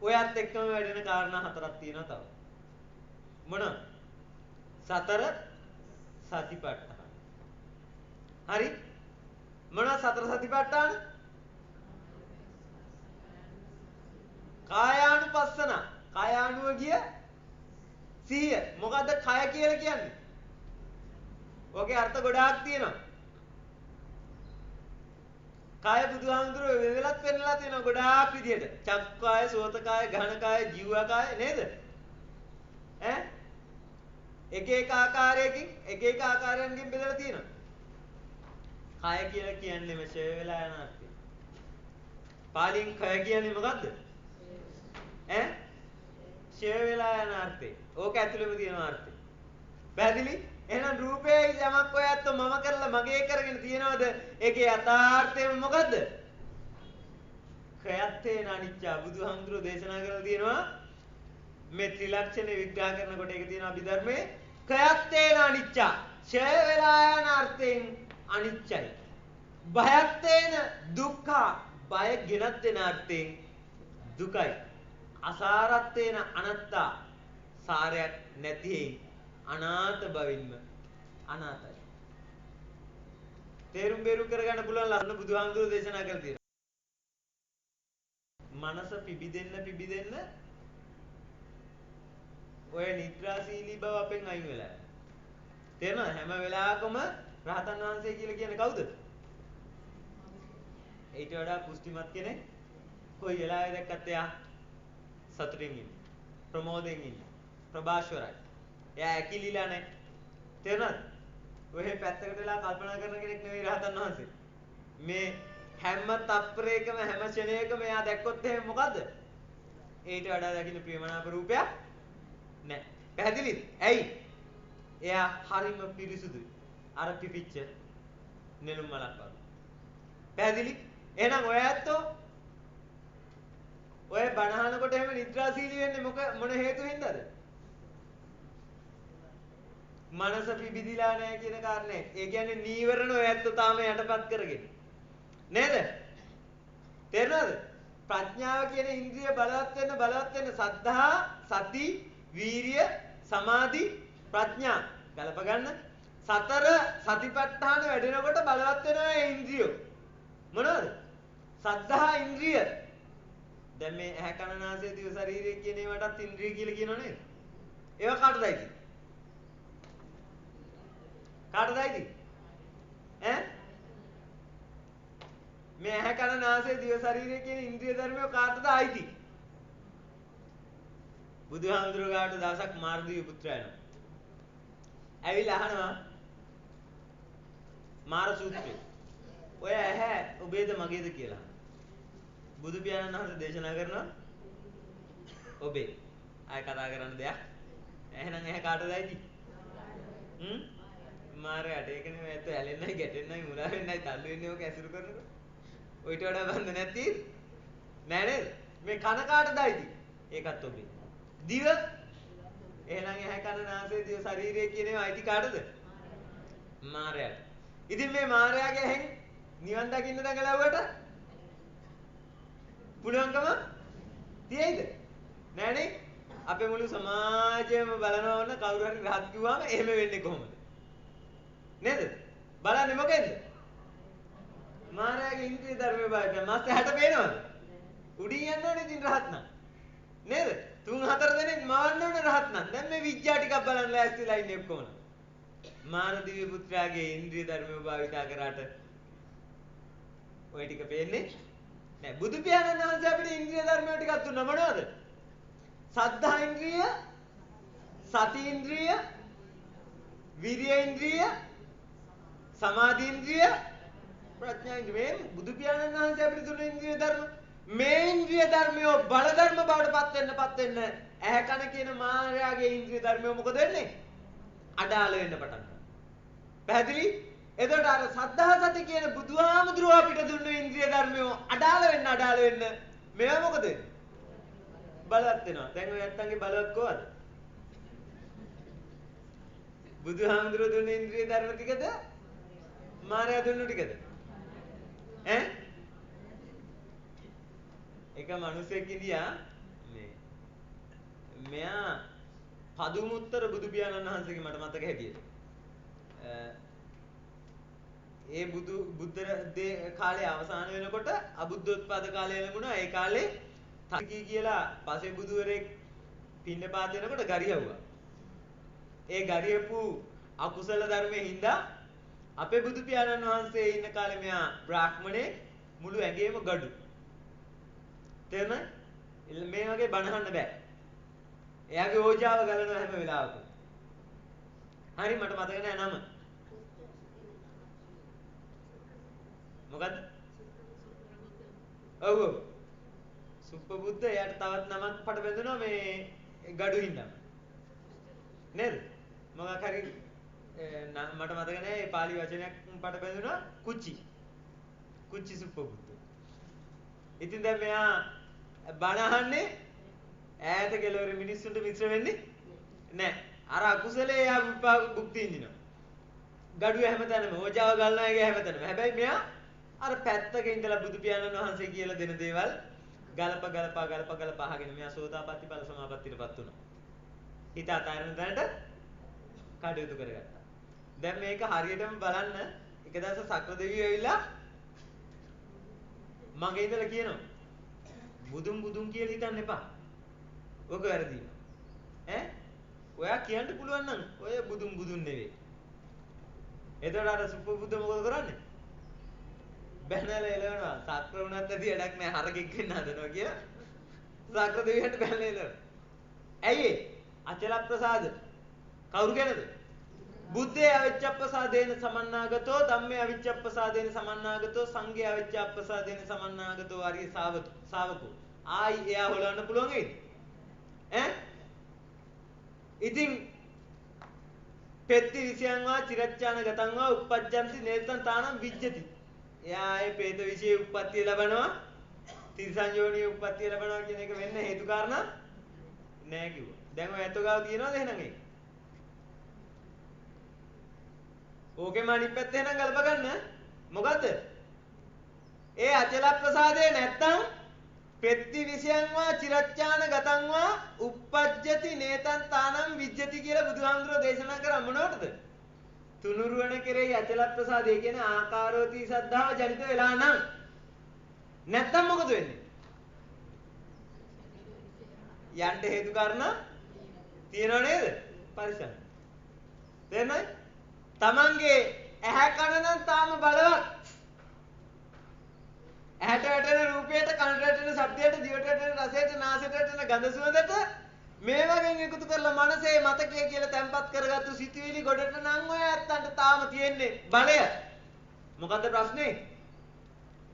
ඔයත් එක්කම වැඩෙන කාරණා හතරක් තියෙනවා තව. මොන? සතර සතිපට්ඨාන. හරි? මොන සතර සතිපට්ඨාන? කායානුපස්සන. කායානුව කිය සිහිය. මොකද්ද කය කියලා කියන්නේ? ඔකේ අර්ථ ගොඩාක් තියෙනවා. කාය බුදුහාමුදුරුවෝ වෙලත් පෙන්නලා තියෙනවා ගොඩාක් විදියට. චක්කාය, සෝතකාය, ඝනකාය, ජීවකාය නේද? එක එක ආකාරයකින් එක එක ආකාරයන්ගෙන් බෙදලා තියෙනවා. කාය කියලා කියන්නේ මෙෂය වෙලා යන අර්ථය. පාලියෙන් කය කියන්නේ මොකද්ද? ෂය වෙලා යන අර්ථය. ඕක ඇතුළෙම තියෙන අර්ථය. පැහැදිලි? එහෙනම් රූපේ යමක් ඔයත් මම කරලා මගේ කරගෙන තියනවද? ඒකේ යථාර්ථය මොකද්ද? කයත්තේන අනිච්ච. බුදුහාමුදුරුවෝ දේශනා කරලා තියෙනවා මේ ත්‍රිලක්ෂණය විග්‍රහ කරනකොට ඒක තියෙනවා අභිධර්මයේ කයත්තේන අනිච්ච. ඡය වෙලා යන අර්ථයෙන් අනිච්චයි. භයත්තේන දුක්ඛ. බය ගෙනත් දෙන අර්ථයෙන් දුකයි. අසාරත්තේන අනත්තා. සාරයක් නැති අනාථ බවින්ම අනාථයි. තේරුම් බේරුම් කරගන්න පුළුවන් ලස්සන බුදුහාමුදුරුවෝ දේශනා කරලා තියෙනවා. මනස පිබිදෙන්න ඔය නිද්‍රාශීලී බව අපෙන් අයින් වෙලා යනවා. තේරෙනවද? හැම වෙලාවකම රහතන් වහන්සේ කියලා කියන්නේ කවුද? ඊට වඩා පුෂ්ටිමත් කෙනෙක් කොයි වෙලාවෙ දැක්කත් එයා සතුටින් ඉන්නේ. ප්‍රමෝදයෙන් ඉන්නේ. ප්‍රභාෂ්වරයි. එයා ඇකිලිලා නැහැ. තේරුණාද? ඔය පැත්තකට වෙලා කල්පනා කරන කෙනෙක් නෙවෙයි රහතන් වහන්සේ. මේ හැම තප්පරයකම හැම ක්ෂණයකම එයා දැක්කොත් එහෙම මොකද්ද? ඊට වඩා දකින්න ප්‍රියමනාප රූපයක් නැහැ. පැහැදිලිද? ඇයි? එයා හරිම පිරිසුදුයි. අර පිපිච්ච නෙළුම් මලක් වගේ. පැහැදිලි? එහෙනම් ඔය ඇත්තෝ ඔය බණහනකොට එහෙම නිද්‍රාශීලී වෙන්නේ මොන හේතුවෙන්ද? මනස පිබිදිලා නැහැ කියන කාරණේ. ඒ කියන්නේ නීවරණ ඔය ඇත්ත තාම යටපත් කරගෙන. නේද? තේරුණාද? ප්‍රඥාව කියන ඉන්ද්‍රිය බලවත් වෙන්න සද්ධා, සති, වීරිය, සමාධි, ප්‍රඥා ගලප ගන්න. සතර සතිපට්ඨාන වැඩෙනකොට බලවත් වෙනවා ඒ ඉන්ද්‍රිය. මොනවද? සද්ධා ඉන්ද්‍රිය. දැන් මේ ඇහැ කන නාසය දිව ශරීරය කියන ඒවාටත් ඉන්ද්‍රිය කියලා කියනව නේද? ඒවා කාටද අයිති? කාටද අයිති? මේ ඇහැ කන නාසය දිව ශරීරය කියන ඉන්ද්‍රිය ධර්මය කාටද අයිති? බුදුහාමුදුරුවෝ ගාවට දවසක් මාර්ගී පුත්‍රයා එනවා. ඇවිල්ලා අහනවා මාර සූත්‍රය. ඔය ඇහැ ඔබේද මගේද කියලා. බුදු පියාණන් වහන්සේ දේශනා කරනවා ඔබේ. ආය කතා කරන්න දෙයක්. එහෙනම් ඇහැ කාටද අයිති? මාරයට. ඒකනේ මේ ඇත්ත ඇලෙන්නයි ගැටෙන්නයි මුලා වෙන්නයි තල්ලු වෙන්නේ ඔක ඇසුරු කරනකොට. ඔයිට වඩා බන්ධනයක් තියෙද? නෑ නේද? මේ කන කාටද අයිති? ඒකත් ඔබේ. දිව එහෙනම් ඇහැ කන නාසය දිව ශරීරය කියන ඒවා අයිති කාටද? මායයට. ඉතින් මේ මායාගේ ඇහෙන් නිවන් දකින්න දඟලවුවට පුළුවන්කම තියෙයිද? නෑනේ. අපේ මුළු සමාජයම බලනවා වුණ කවුරු හරි රහත් කිව්වම එහෙම වෙන්නේ කොහොමද? නේද? බලන්නේ මොකෙන්ද? මායාගේ ඉන්ද්‍රිය ධර්මයේ බාහිර මාස 60 පේනවද? උඩින් යන්න ඕනේ ඉතින් රහත් නම්. නේද? 3-4 දෙනෙක් මවන්න ඕනේ රහත් නම්. දැන් මේ විඥා ටිකක් බලන්න ලෑස්තිලා ඉන්නේ ඔක්කොම. මාන දිව්‍ය පුත්‍රයාගේ ඉන්ද්‍රිය ධර්මයේ භාවිතා කරාට ඔය ටික පේන්නේ නෑ. බුදු පියාණන් වහන්සේ අපිට ඉන්ද්‍රිය ධර්මයේ ටිකක් දුන්නා මොනවද? සද්ධා ඉන්ද්‍රිය, සති ඉන්ද්‍රිය, විරිය ඉන්ද්‍රිය, සමාධි ඉන්ද්‍රිය, ප්‍රඥා ඉන්ද්‍රිය. මේ බුදු පියාණන් වහන්සේ අපිට දුන්න ඉන්ද්‍රිය ධර්ම. මේ ඉන්ද්‍රිය ධර්මය බල ධර්ම බවට පත් වෙන්න ඇහැ කන කියන මායාවේ ඉන්ද්‍රිය ධර්මය මොකද වෙන්නේ? අඩාල වෙන්න පටන් ගන්නවා. පැහැදිලි? එතකොට අර සද්ධා සති කියන බුදුහාමුදුරුවෝ අපිට දුන්න ඉන්ද්‍රිය ධර්මය අඩාල වෙන්න මේවා මොකද? බලවත් වෙනවා. දැන් ඔය නැත්තන්ගේ බලවත් කොහොමද? බුදුහාමුදුරුවෝ දුන්න ඉන්ද්‍රිය ධර්ම ටිකද? මායාව දුන්නු ටිකද? ඈ? එක මිනිසෙක් ඉඳියා මෙයා පදුමුත්තර බුදු පියාණන් වහන්සේගේ මට මතක හැටියට ඒ බුද්ධ කාලේ අවසාන වෙනකොට අබුද්ධෝත්පාද කාලය ලැබුණා. ඒ කාලේ තකී කියලා පසේ බුදුවරයෙක් පින්නපාත වෙනකොට ගරියවුවා. ඒ ගරියපු අකුසල ධර්මයේ හින්දා අපේ බුදු පියාණන් වහන්සේ ඉන්න කාලේ මෙයා බ්‍රාහ්මණේ මුළු ඇඟේම gadu. තේරෙනවද? මේ වගේ බනහන්න බෑ. එයාගේ ඕජාව ගලනවා හැම වෙලාවකම. හරි මට මතක නෑ නම. මොකද්ද? ඔව් ඔව්. සුප්පබුද්ධ එයාට තවත් නමක් පට බැඳුණා මේ gadu හින්දා. නේද? මොකක් හරි මට මතක නෑ ඒ පාලි වචනයක් පට බැඳුණා කුච්චි. කුච්චි සුප්පබුද්ධ. ඉතින් දැන් මෙයා බණහන්නේ ඈත කෙළවර මිනිස්සුන්ට මිත්‍ර වෙන්නේ නෑ. අර අකුසලේ එයා භුක්ති විඳිනවා. gadu හැමතැනම ඕජාව ගන්නවා ඒකේ හැමතැනම. හැබැයි මෙයා අර පැත්තක ඉඳලා බුදු පියාණන් වහන්සේ කියලා දෙන දේවල් ගලප අහගෙන මෙයා සෝතාපට්ටි ඵල සමාපත්තියටපත් වුණා. හිත අතාරින තැනට කටයුතු කරගත්තා. දැන් මේක හරියටම බලන්න එක දවසක් සක්‍ර දෙවියෝ ඇවිල්ලා මගේ ඉඳලා කියනවා බුදුන් කියලා හිතන්න එපා. ඔක වැරදි. ඈ? ඔයා කියන්න පුළුවන් නම් ඔය බුදුන් නෙවෙයි. එතකොට අර සුප්පබුද්ධ මොකද කරන්නේ? බැනලා එළවනවා. සක්‍ර වුණත් ඇති වැඩක් නෑ හරකෙක් වෙන්න හදනවා කියලා. සක්‍ර දෙවියන්ට බැනලා එළවනවා. ඇයි අචල ප්‍රසාද කවුරු කියනද? බුද්ධේ අවිච්ඡප්පසාදේන සමන්නාගතෝ ධම්මේ අවිච්ඡප්පසාදේන සමන්නාගතෝ සංඝේ අවිච්ඡප්පසාදේන සමන්නාගතෝ ආර්ය ශාවකෝ. ආයි එයා හොලන්න පුළුවන් වෙයිද? ඈ? ඉතින් පෙත්ති විෂයන්වා චිරච්ඡාන ගතන්වා uppajjanti නේතං තානම් විජ්ජති. එයා ඒ പ്രേත විෂයේ උප්පත්තිය ලබනවා තිරිසන් යෝනියේ උප්පත්තිය ලබනවා කියන එක වෙන්න හේතු කාරණා නෑ කිව්වා. දැන් ඔය ඇත්තෝ ගාව තියනවද එහෙනම් ඒක? ඕකෙම අනිත් පැත්ත එහෙනම් ගලප ගන්න. මොකද්ද? ඒ අචල ප්‍රසාදේ නැත්තම් පෙත්ති විෂයන්වා චිරච්ඡාන ගතන්වා uppajjati නේතං තානම් විජ්ජති කියලා බුදුහාමුදුරෝ දේශනා කරා මොනවටද? තුනුරුවන කෙරෙහි අචල ප්‍රසාදේ කියන්නේ ආකාරෝති සද්ධාව ජනිත වෙලා නම් නැත්තම් මොකද වෙන්නේ? යන්න හේතු කාරණා තියෙනව නේද? පරිසම්. තේරෙනවද? තමන්ගේ ඇහැ කන නම් තාම බලවත්. ඇහැට වැටෙන රූපයට, කනට වැටෙන ශබ්දයට, දිවට වැටෙන රසයට, නාසයට වැටෙන ගඳ සුවඳට මේ වගේ එකතු කරලා මනසේ මතකය කියලා තැම්පත් කරගත්තු සිතුවිලි ගොඩට නම් ඔය ඇත්තන්ට තාම තියෙන්නේ බලය. මොකද්ද ප්‍රශ්නේ?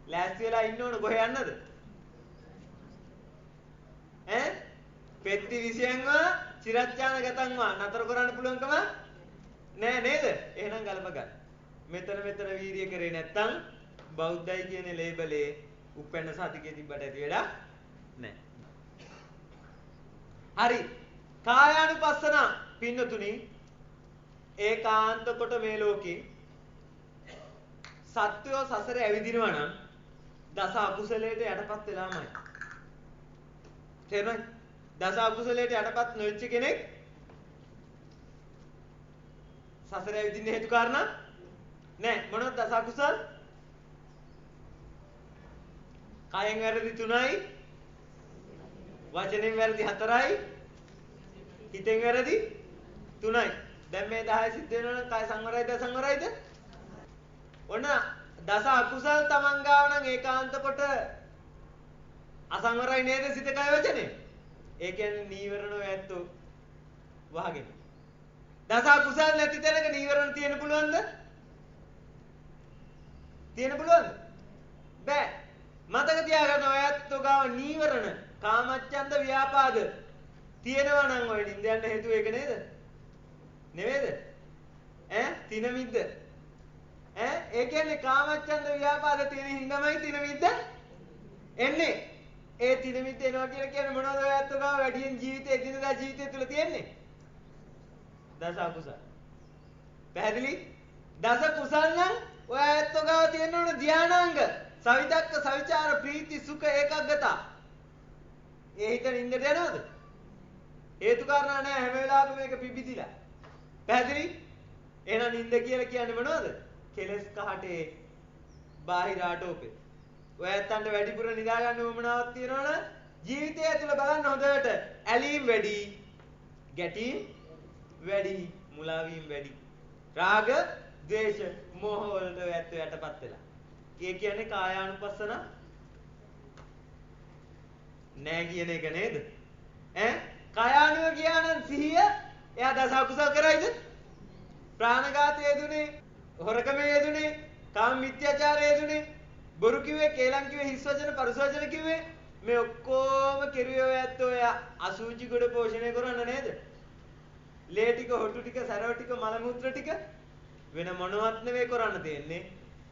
ලෑස්ති වෙලා ඉන්න ඕන කොහෙ යන්නද? ඈ? පෙත්ති විෂයන්ව චිරච්ඡාන ගතන්වා නතර කරන්න පුළුවන්කම නෑ නේද? එහෙනම් ගලප ගන්න. මෙතන වීර්ය කරේ නැත්තම් බෞද්ධයි කියන ලේබලේ උපැන්න සතිකේ තිබ්බට ඇති වෙලා නෑ. හරි. කායානුපස්සන පින්නතුනි ඒකාන්ත කොට මේ ලෝකේ සත්වෝ සසර ඇවිදිනවා නම් දස අකුසලයට යටපත් වෙලාමයි. තේරුණාද? දස අකුසලයට යටපත් නොවෙච්ච කෙනෙක් සසර ඇවිදින්න හේතු කාරණා නෑ. මොනවද දස අකුසල්? කයෙන් වැරදි 3යි, වචනෙන් වැරදි 4යි, හිතෙන් වැරදි 3යි. දැන් මේ 10 සිද්ධ වෙනවනම් කය සංවරයිද අසංවරයිද? ඔන්න දස අකුසල් තමන් ගාව නම් ඒකාන්ත කොට අසංවරයි නේද සිත කය වචනේ? ඒ කියන්නේ නීවරණ ඔය ඇත්තෝ වහගෙන. දස අකුසල් නැති තැනක නීවරණ තියෙන්න පුළුවන්ද? තියෙන්න පුළුවන්ද? බෑ. මතක තියාගන්න ඔය ඇත්තෝ ගාව නීවරණ කාමච්ඡන්ද ව්‍යාපාද තියෙනවා නම් ඔය නින්ද යන්න හේතුව ඒක නේද? නෙවෙයිද? තින මිද්ද. ඒ කියන්නේ කාමච්ඡන්ද ව්‍යාපාද තියෙන හින්දාමයි තින මිද්ද එන්නේ. ඒ තින මිද්ද එනවා කියලා කියන්නේ මොනවද ඔය ඇත්තෝ ගාව වැඩියෙන් ජීවිතේ එදිනදා ජීවිතය තුළ තියෙන්නේ? දස අකුසල්. පැහැදිලි? දස කුසල් නම් ඔය ඇත්තෝ ගාව තියෙන ඕන ධානාංග. සවිතක්ක සවිචාර ප්‍රීති සුඛ ඒකග්ගතා. ඒ හිත නින්දට යනවද? හේතු කාරණා නැහැ හැම වෙලාවෙම මේක පිබිදිලා. පැහැදිලි? එහෙනම් නින්ද කියලා කියන්නේ මොනවද? කෙලස් කහටේ බාහිර ආටෝපේ. ඔය ඇත්තන්ට වැඩිපුර නිදා ගන්න උවමනාවක් තියෙනවනේ ජීවිතය ඇතුළ බලන්න හොඳට ඇලීම් වැඩි, ගැටීම් වැඩි, මුලා වීම වැඩි. රාග, ද්වේෂ, මෝහ වලට ඇත්ත යටපත් වෙලා. ඒ කියන්නේ කායානුපස්සන නෑ කියන එක නේද? කායානුව කියනනම් සිහිය එයා දස අකුසල් කරයිද? ප්‍රාණඝාතය යෙදුනේ, හොරකමේ යෙදුනේ, කාම මිත්‍යාචාරය යෙදුනේ, බොරු කිව්වේ, කේලම් කිව්වේ, හිස් වචන, පරුස වචන කිව්වේ, මේ ඔක්කොම කෙරුවේ ඔය ඇත්තෝ ඔය අසුචි ගොඩ පෝෂණය කරන්න නේද? ලේ ටික, හොටු ටික, සරව ටික, මල මුත්‍ර ටික වෙන මොනවත් නෙවෙයි කරන්න තියෙන්නේ.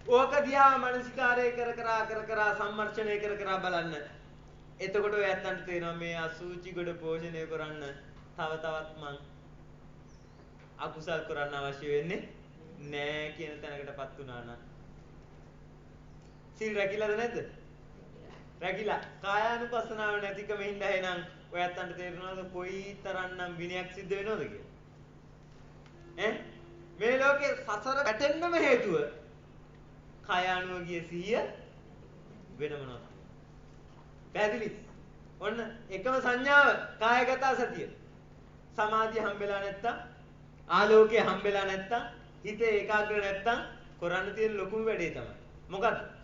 ඕක දිහා මනසිකාරය කර කර සම්මර්ෂණය කර බලන්න. එතකොට ඔය ඇත්තන්ට තේරෙනවා මේ අසුචි ගොඩ පෝෂණය කරන්න තව තවත් මං අකුසල් කරන්න අවශ්‍ය වෙන්නේ නෑ කියන තැනකටපත් වුණා නම් සිල් රැකිලාද නැද්ද? රැකිලා. කායානුපස්සනාව නැතිකම හින්දා එහෙනම් ඔය ඇත්තන්ට තේරෙනවද කොයි තරම්නම් විනයක් සිද්ධ වෙනවද කියලා? මේ ලෝකේ සසර වැටෙන්නම හේතුව කායානුව ගිය සිහිය වෙන මොනවද? පැහැදිලි? ඔන්න එකම සංඥාව කායගත සතිය. සමාධිය හම්බෙලා නැත්තම්, ආලෝකය හම්බෙලා නැත්තම්, හිත ඒකාග්‍ර නැත්තම් කරන්න තියෙන ලොකුම වැඩේ තමයි. මොකද්ද?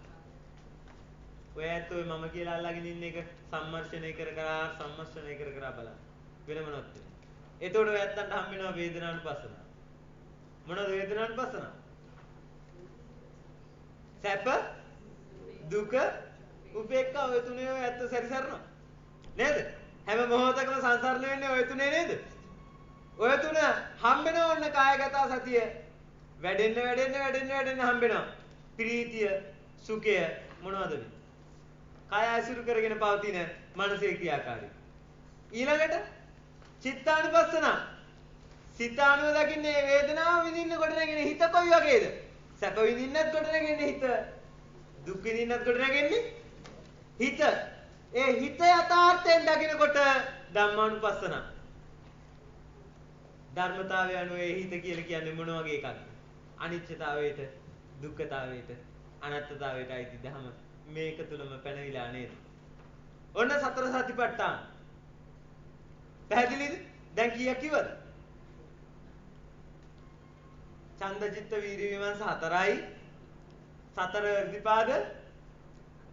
ඔය ඇත්තෝ මම කියලා අල්ලගෙන ඉන්න එක සම්මර්ෂණය කර බලන්න. වෙන මොනවද? එතකොට ඔය ඇත්තන්ට හම්බ වෙනවා වේදනානුපස්සන. මොනවද වේදනානුපස්සන? සැප, දුක, උපේක්ඛා ඔය තුනේ ඔය ඇත්ත සැරිසරනවා. නේද? හැම මොහොතකම සංසරණය වෙන්නේ ඔය තුනේ නේද? ඔය තුන හම්බෙන ඕන්න කායගත සතිය වැඩෙන්න හම්බෙනවා. ප්‍රීතිය, සුඛය මොනවද මේ? කාය අසුරු කරගෙන පවතින මනසේ ක්‍රියාකාරී. ඊළඟට චිත්තානුපස්සන. සිතානුව දකින්නේ වේදනාව විඳින්න කොට නැගෙන හිත කොයි වගේද? සැප විඳින්නත් කොට නැගෙන්නේ හිත. දුක් විඳින්නත් කොට නැගෙන්නේ හිත. ඒ හිත යථාර්ථයෙන් දකිනකොට ධම්මානුපස්සන. ධර්මතාවය අනුව ඒ හිත කියලා කියන්නේ මොන වගේ එකක්ද? අනිත්‍යතාවයට, දුක්ඛතාවයට, අනාත්මතාවයට අයිති ධම මේක තුලම පැනවිලා නේද? ඔන්න සතර සතිපට්ඨාන. පැහැදිලිද? දැන් කීයක් කිව්වද? ඡන්ද චිත්ත වීර්ය විමර්ශ 4යි. සතර ඉර්ධිපාද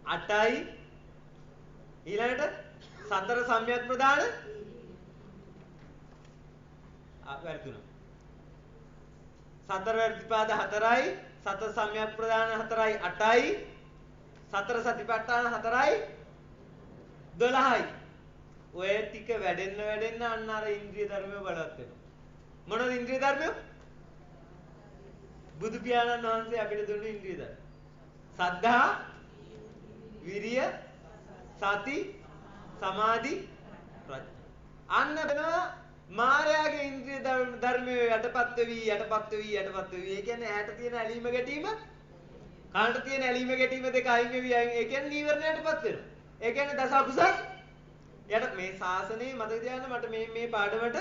8යි. ඊළඟට සතර සම්‍යක් ප්‍රදාන වැරදුනා. සතර ඉර්ධිපාද 4යි, සතර සම්‍යක් ප්‍රදාන 4යි 8යි, සතර සතිපට්ඨාන 4යි 12යි. ඔය ටික වැඩෙන්න අන්න අර ඉන්ද්‍රිය ධර්මය බලවත් වෙනවා. මොනවද ඉන්ද්‍රිය ධර්මය? බුදු පියාණන් වහන්සේ අපිට දුන්නු ඉන්ද්‍රිය ධර්ම. සද්ධා, විරිය, සති, සමාධි, ප්‍රඥා. අන්න වෙනවා යටපත් වෙවි. ඒ කියන්නේ ඇහැට තියෙන ඇලීම ගැටීම කනට තියෙන ඇලීම ගැටීම දෙක අයින් වෙවි. ඒ කියන්නේ නීවරණයටපත් වෙනවා. ඒ කියන්නේ දස අකුසල් යට මේ ශාසනයේ මතක තියාගන්න මට මේ පාඩමට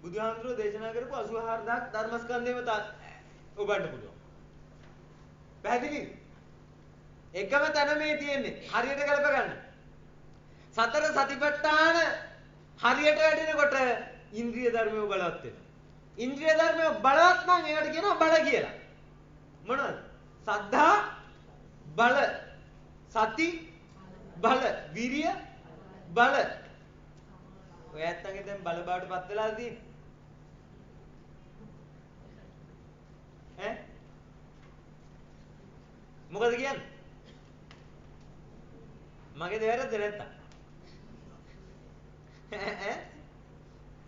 බුදුහාමුදුරුවෝ දේශනා කරපු 84000ක් ධර්මස්කන්ධයම ඔබන්ට පුළුවන්. පැහැදිලිද? එකම තැන මේ තියෙන්නේ. හරියට ගලප ගන්න. සතර සතිපට්ඨාන හරියට වැඩෙනකොට ඉන්ද්‍රිය ධර්මය බලවත් වෙනවා. ඉන්ද්‍රිය ධර්මය බලවත් නම් ඒකට කියනවා බල කියලා. මොනවද? සද්ධා බල, සති බල, විරිය බල. ඔය ඇත්තන්ගේ දැන් බල බවට පත් වෙලාද තියෙන්නේ? ඈ? මොකද කියන්නේ? මගේ දෙවරද නැත්තම්? ඈ?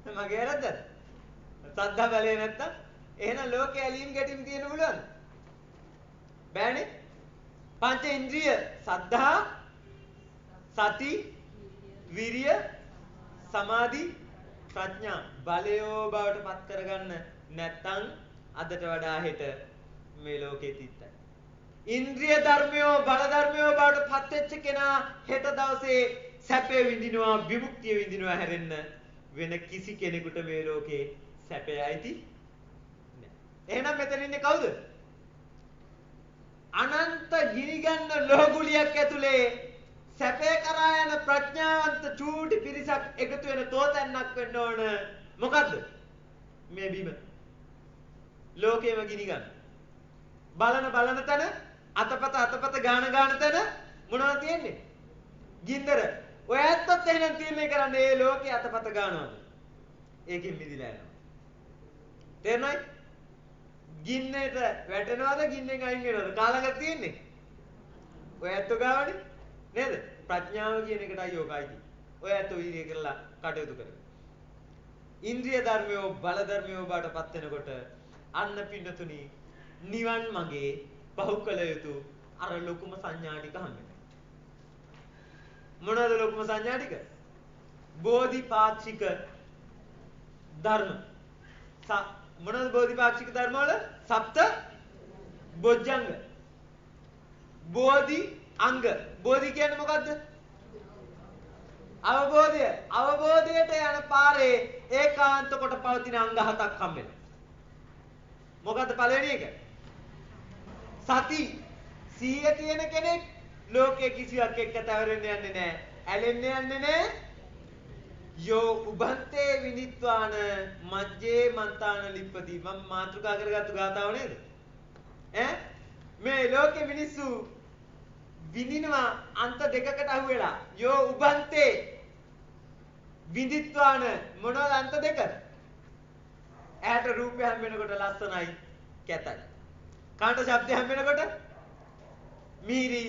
මගේ වැරද්දද? සද්ධා බලේ නැත්තම් එහෙනම් ලෝකේ ඇලීම් ගැටීම් තියෙන්න පුළුවන්ද? බෑනේ. පංච ඉන්ද්‍රිය සද්ධා, සති, විරිය, සමාධි, ප්‍රඥා බලයෝ බවට පත් කරගන්න නැත්තම් අදට වඩා හෙට මේ ලෝකෙ තිත්තයි. ඉන්ද්‍රිය ධර්මයෝ බල ධර්මයෝ බවට පත් වෙච්ච කෙනා හෙට දවසේ සැපේ විඳිනවා, විමුක්තිය විඳිනවා හැරෙන්න වෙන කිසි කෙනෙකුට මේ ලෝකේ සැපය ඇති නෑ. එහෙනම් මෙතන ඉන්නේ කවුද? අනන්ත ගිනිගන්න ලෝහගුලියක් ඇතුලේ සැපේ කරා යන ප්‍රඥාවන්ත චූටි පිරිසක් එකතු වෙන තෝතැන්නක් වෙන්න ඕන. මොකද්ද? මේ බිම. ලෝකෙම ගිනිගන්න. බලන තැන අතපත ගාන තැන මොනවද තියෙන්නේ? ගින්දර. ඔය ඇත්තත් එහෙනම් තීරණය කරන්නේ මේ ලෝකේ අතපත ගන්නවද? ඒකෙන් මිදිලා යනවා. තේරෙනවද? ගින්නේට වැටෙනවද ගින්නෙන් අයින් වෙනවද? කාලඟ තියෙන්නේ. ඔය ඇත්ත ගාවනේ නේද? ප්‍රඥාව කියන එකටයි යෝගයිති. ඔය ඇත්ත වීර්ය කරලා කටයුතු කරගන්න. ඉන්ද්‍රිය ධර්මයෝ බල ධර්මයෝ බාට පත් වෙනකොට අන්න පින්නතුනි නිවන් මගේ පහුකල යුතු අර ලොකුම සංඥා ටික හම්බෙනවා. මොනවද ලොකුම සංඥා ටික? බෝධිපාක්ෂික ධර්ම. මොනවද බෝධිපාක්ෂික ධර්ම වල? සප්ත බොජ්ජංග. බෝධි අංග. බෝධි කියන්නේ මොකද්ද? අවබෝධය. අවබෝධයට යන පාරේ ඒකාන්ත කොට පවතින අංග හතක් හම්බෙනවා. මොකද්ද පළවෙනි එක? සති. සිහිය තියෙන කෙනෙක් ලෝකේ කිසිවක් එක්ක තවරෙන්න යන්නේ නැහැ. ඇලෙන්න යන්නේ නැහැ. යෝ උබන්තේ විනිත්වාන මජ්ජේ මන්තාන ලිප්පති. මම මාතෘකා කරගත්තු ගාතාව නේද? ඈ මේ ලෝකේ මිනිස්සු විඳිනවා අන්ත දෙකකට අහු වෙලා. යෝ උබන්තේ විනිත්වාන මොනවාද අන්ත දෙක? ඇහැට රූපය හැම වෙනකොට ලස්සනයි කැතයි. කනට ශබ්දය හැම වෙනකොට මීරි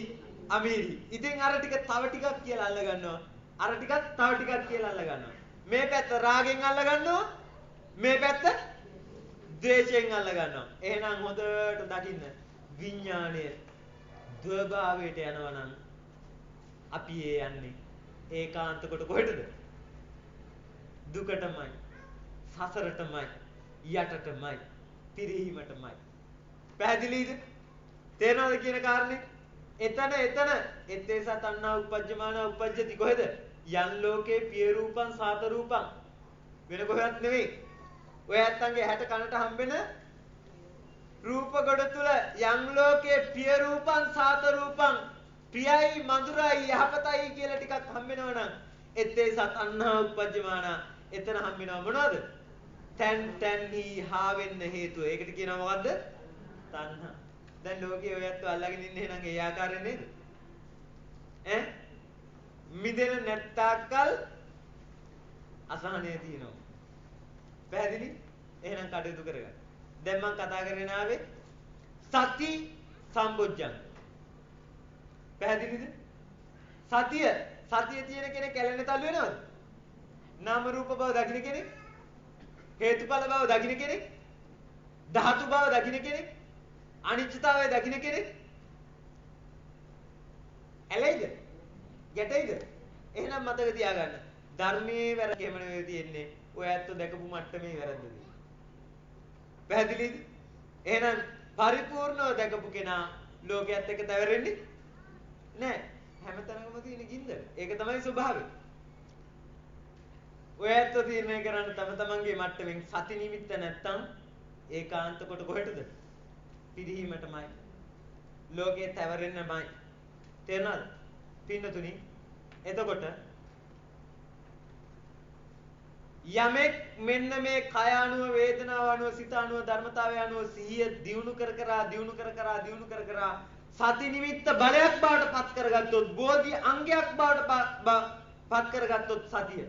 අමීරි. ඉතින් අර ටික තව ටිකක් කියලා අල්ල ගන්නවා. අර ටිකක් තව ටිකක් කියලා අල්ල ගන්නවා. මේ පැත්ත රාගෙන් අල්ල ගන්නවා. මේ පැත්ත ද්වේෂයෙන් අල්ල ගන්නවා. එහෙනම් හොඳට දකින්න විඥාණය ද්වභාවයට යනවා නම් අපි යන්නේ ඒකාන්ත කොට කොහෙටද? දුකටමයි. සසරටමයි. යටටමයි. පිරිහීමටමයි. පැහැදිලිද? තේරෙනවද කියන කාරණේ? එතන එත්තේස තණ්හා උපජ්ජමාන උපජ්ජති කොහෙද? යන් ලෝකේ පිය රූපං සාත රූපං වෙන කොහෙවත් නෙවෙයි. ඔය ඇත්තන්ගේ හැට කනට හම්බෙන රූප ගොඩ තුල යන් ලෝකේ පිය රූපං සාත රූපං ප්‍රියයි මధుරයි යහපතයි කියලා ටිකක් හම්බෙනවා නම් එත්තේස තණ්හා උපජ්ජමාන එතන හම්බෙනවා මොනවද? තැන්හි හා වෙන්න හේතුව. ඒකට කියනවා මොකද්ද? තණ්හා. දැන් ලෝකයේ ඔය ඇත්ත අල්ලගෙන ඉන්නේ එහෙනම් ඒ ආකාරයෙන් නේද? ඈ මිදෙන නැත්තාකල් අසහනය තියෙනවා. පැහැදිලි? එහෙනම් කටයුතු කරගන්න. දැන් මම කතා කරගෙන ආවේ සති සම්බොජ්ජංග. පැහැදිලිද? සතිය තියෙන කෙනෙක් ඇලෙන්න තල්ලු වෙනවද? නාම රූප බව දකින්න කෙනෙක්, හේතුඵල බව දකින්න කෙනෙක්, ධාතු බව දකින්න කෙනෙක්, අනිත්‍යතාවය දකින්න කෙනෙක් ඇලෙයිද? ගැටෙයිද? එහෙනම් මතක තියාගන්න ධර්මයේ වැරද්ද එහෙම නෙවෙයි තියෙන්නේ. ඔය ඇත්ත දැකපු මට්ටමේ වැරද්ද තියෙන්නේ. පැහැදිලිද? එහෙනම් පරිපූර්ණව දැකපු කෙනා ලෝකයේත් එක්ක තැවරෙන්නේ නෑ. හැමතැනකම තියෙන ගින්දර. ඒක තමයි ස්වභාවය. ඔයත් තීරණය කරන්න තම තමන්ගේ මට්ටමින් සති නිමිත්ත නැත්තම් ඒකාන්ත කොට කොහෙටද? පිරිහීමටමයි. ලෝකේ තැවරෙන්නමයි. තේරෙනවද? පින්නතුනි. එතකොට යමෙක් මෙන්න මේ කය අනුව වේදනාව අනුව සිත අනුව ධර්මතාවය අනුව සිහිය දියුණු කර කර සති නිමිත්ත බලයක් බවට පත් කරගත්තොත් බෝධි අංගයක් බවට පත් කරගත්තොත් සතිය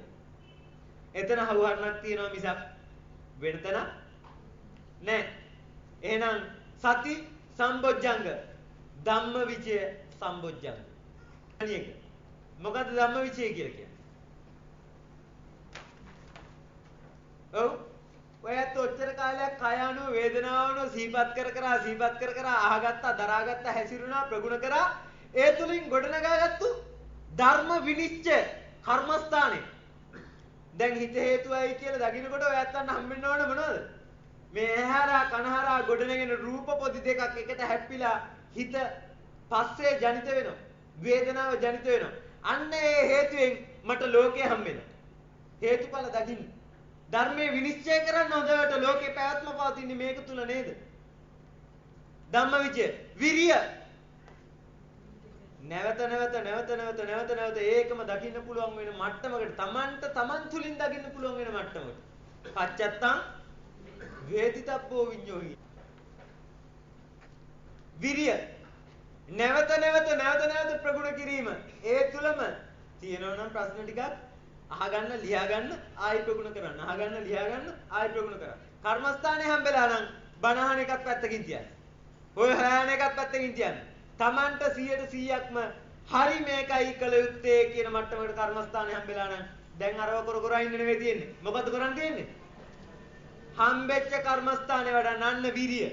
එතන හවුහරණක් තියෙනවා මිසක් වෙන තැනක් නෑ. එහෙනම් සති සම්බොජ්ජංග ධම්මවිචය සම්බොජ්ජංග. අනික මොකද්ද ධම්මවිචය කියලා කියන්නේ? ඔව් ඔයත් ඔච්චර කාලයක් කය අනුව වේදනාව අනුව සිහිපත් කර කර අහගත්තා දරාගත්තා හැසිරුණා ප්‍රගුණ කරා ඒ තුලින් ගොඩනගාගත්තු ධර්ම විනිශ්චය කර්මස්ථානේ දැන් හිත හේතුවයි කියලා දකින්නකොට ඔයත් අන්න හම්බෙන්න ඕන මොනවද මේ ඇහැරා කනහරා ගොඩනගෙන රූප පොදි දෙකක් එකට හැප්පිලා හිත පස්සේ ජනිත වෙනවා වේදනාව ජනිත වෙනවා අන්න ඒ හේතුවෙන් මට ලෝකේ හම්බෙනවා හේතුඵල දකින්න ධර්මයේ විනිශ්චය කරන්න හොඳට ලෝකේ පැවැත්ම පවතින්නේ මේක තුල නේද? ධම්මවිචය විරිය නැවත ඒකම දකින්න පුළුවන් වෙන මට්ටමකට තමන් තුලින් දකින්න පුළුවන් වෙන මට්ටමකට. පච්චත්තං වේදිතබ්බෝ විඤ්ඤෝහි. විරිය නැවත ප්‍රගුණ කිරීම ඒ තුලම තියෙනවා නම් ප්‍රශ්න ටිකක් අහගන්න ලියා ගන්න ආයි ප්‍රගුණ කරන්න අහගන්න ලියා ගන්න ආයි ප්‍රගුණ කරන්න කර්මස්ථානේ හම්බෙලා නම් බණහන එකක් පැත්තකින් තියන්න ඔය හයන එකක් පැත්තකින් තියන්න Tamanට 100%ක්ම හරි මේකයි කළ යුත්තේ කියන මට්ටමකට කර්මස්ථානේ හම්බෙලා නම් දැන් අරව කර ඉන්න නෙවෙයි තියෙන්නේ මොකද්ද කරන්න තියෙන්නේ හම්බෙච්ච කර්මස්ථානේ වඩා නන්න විරිය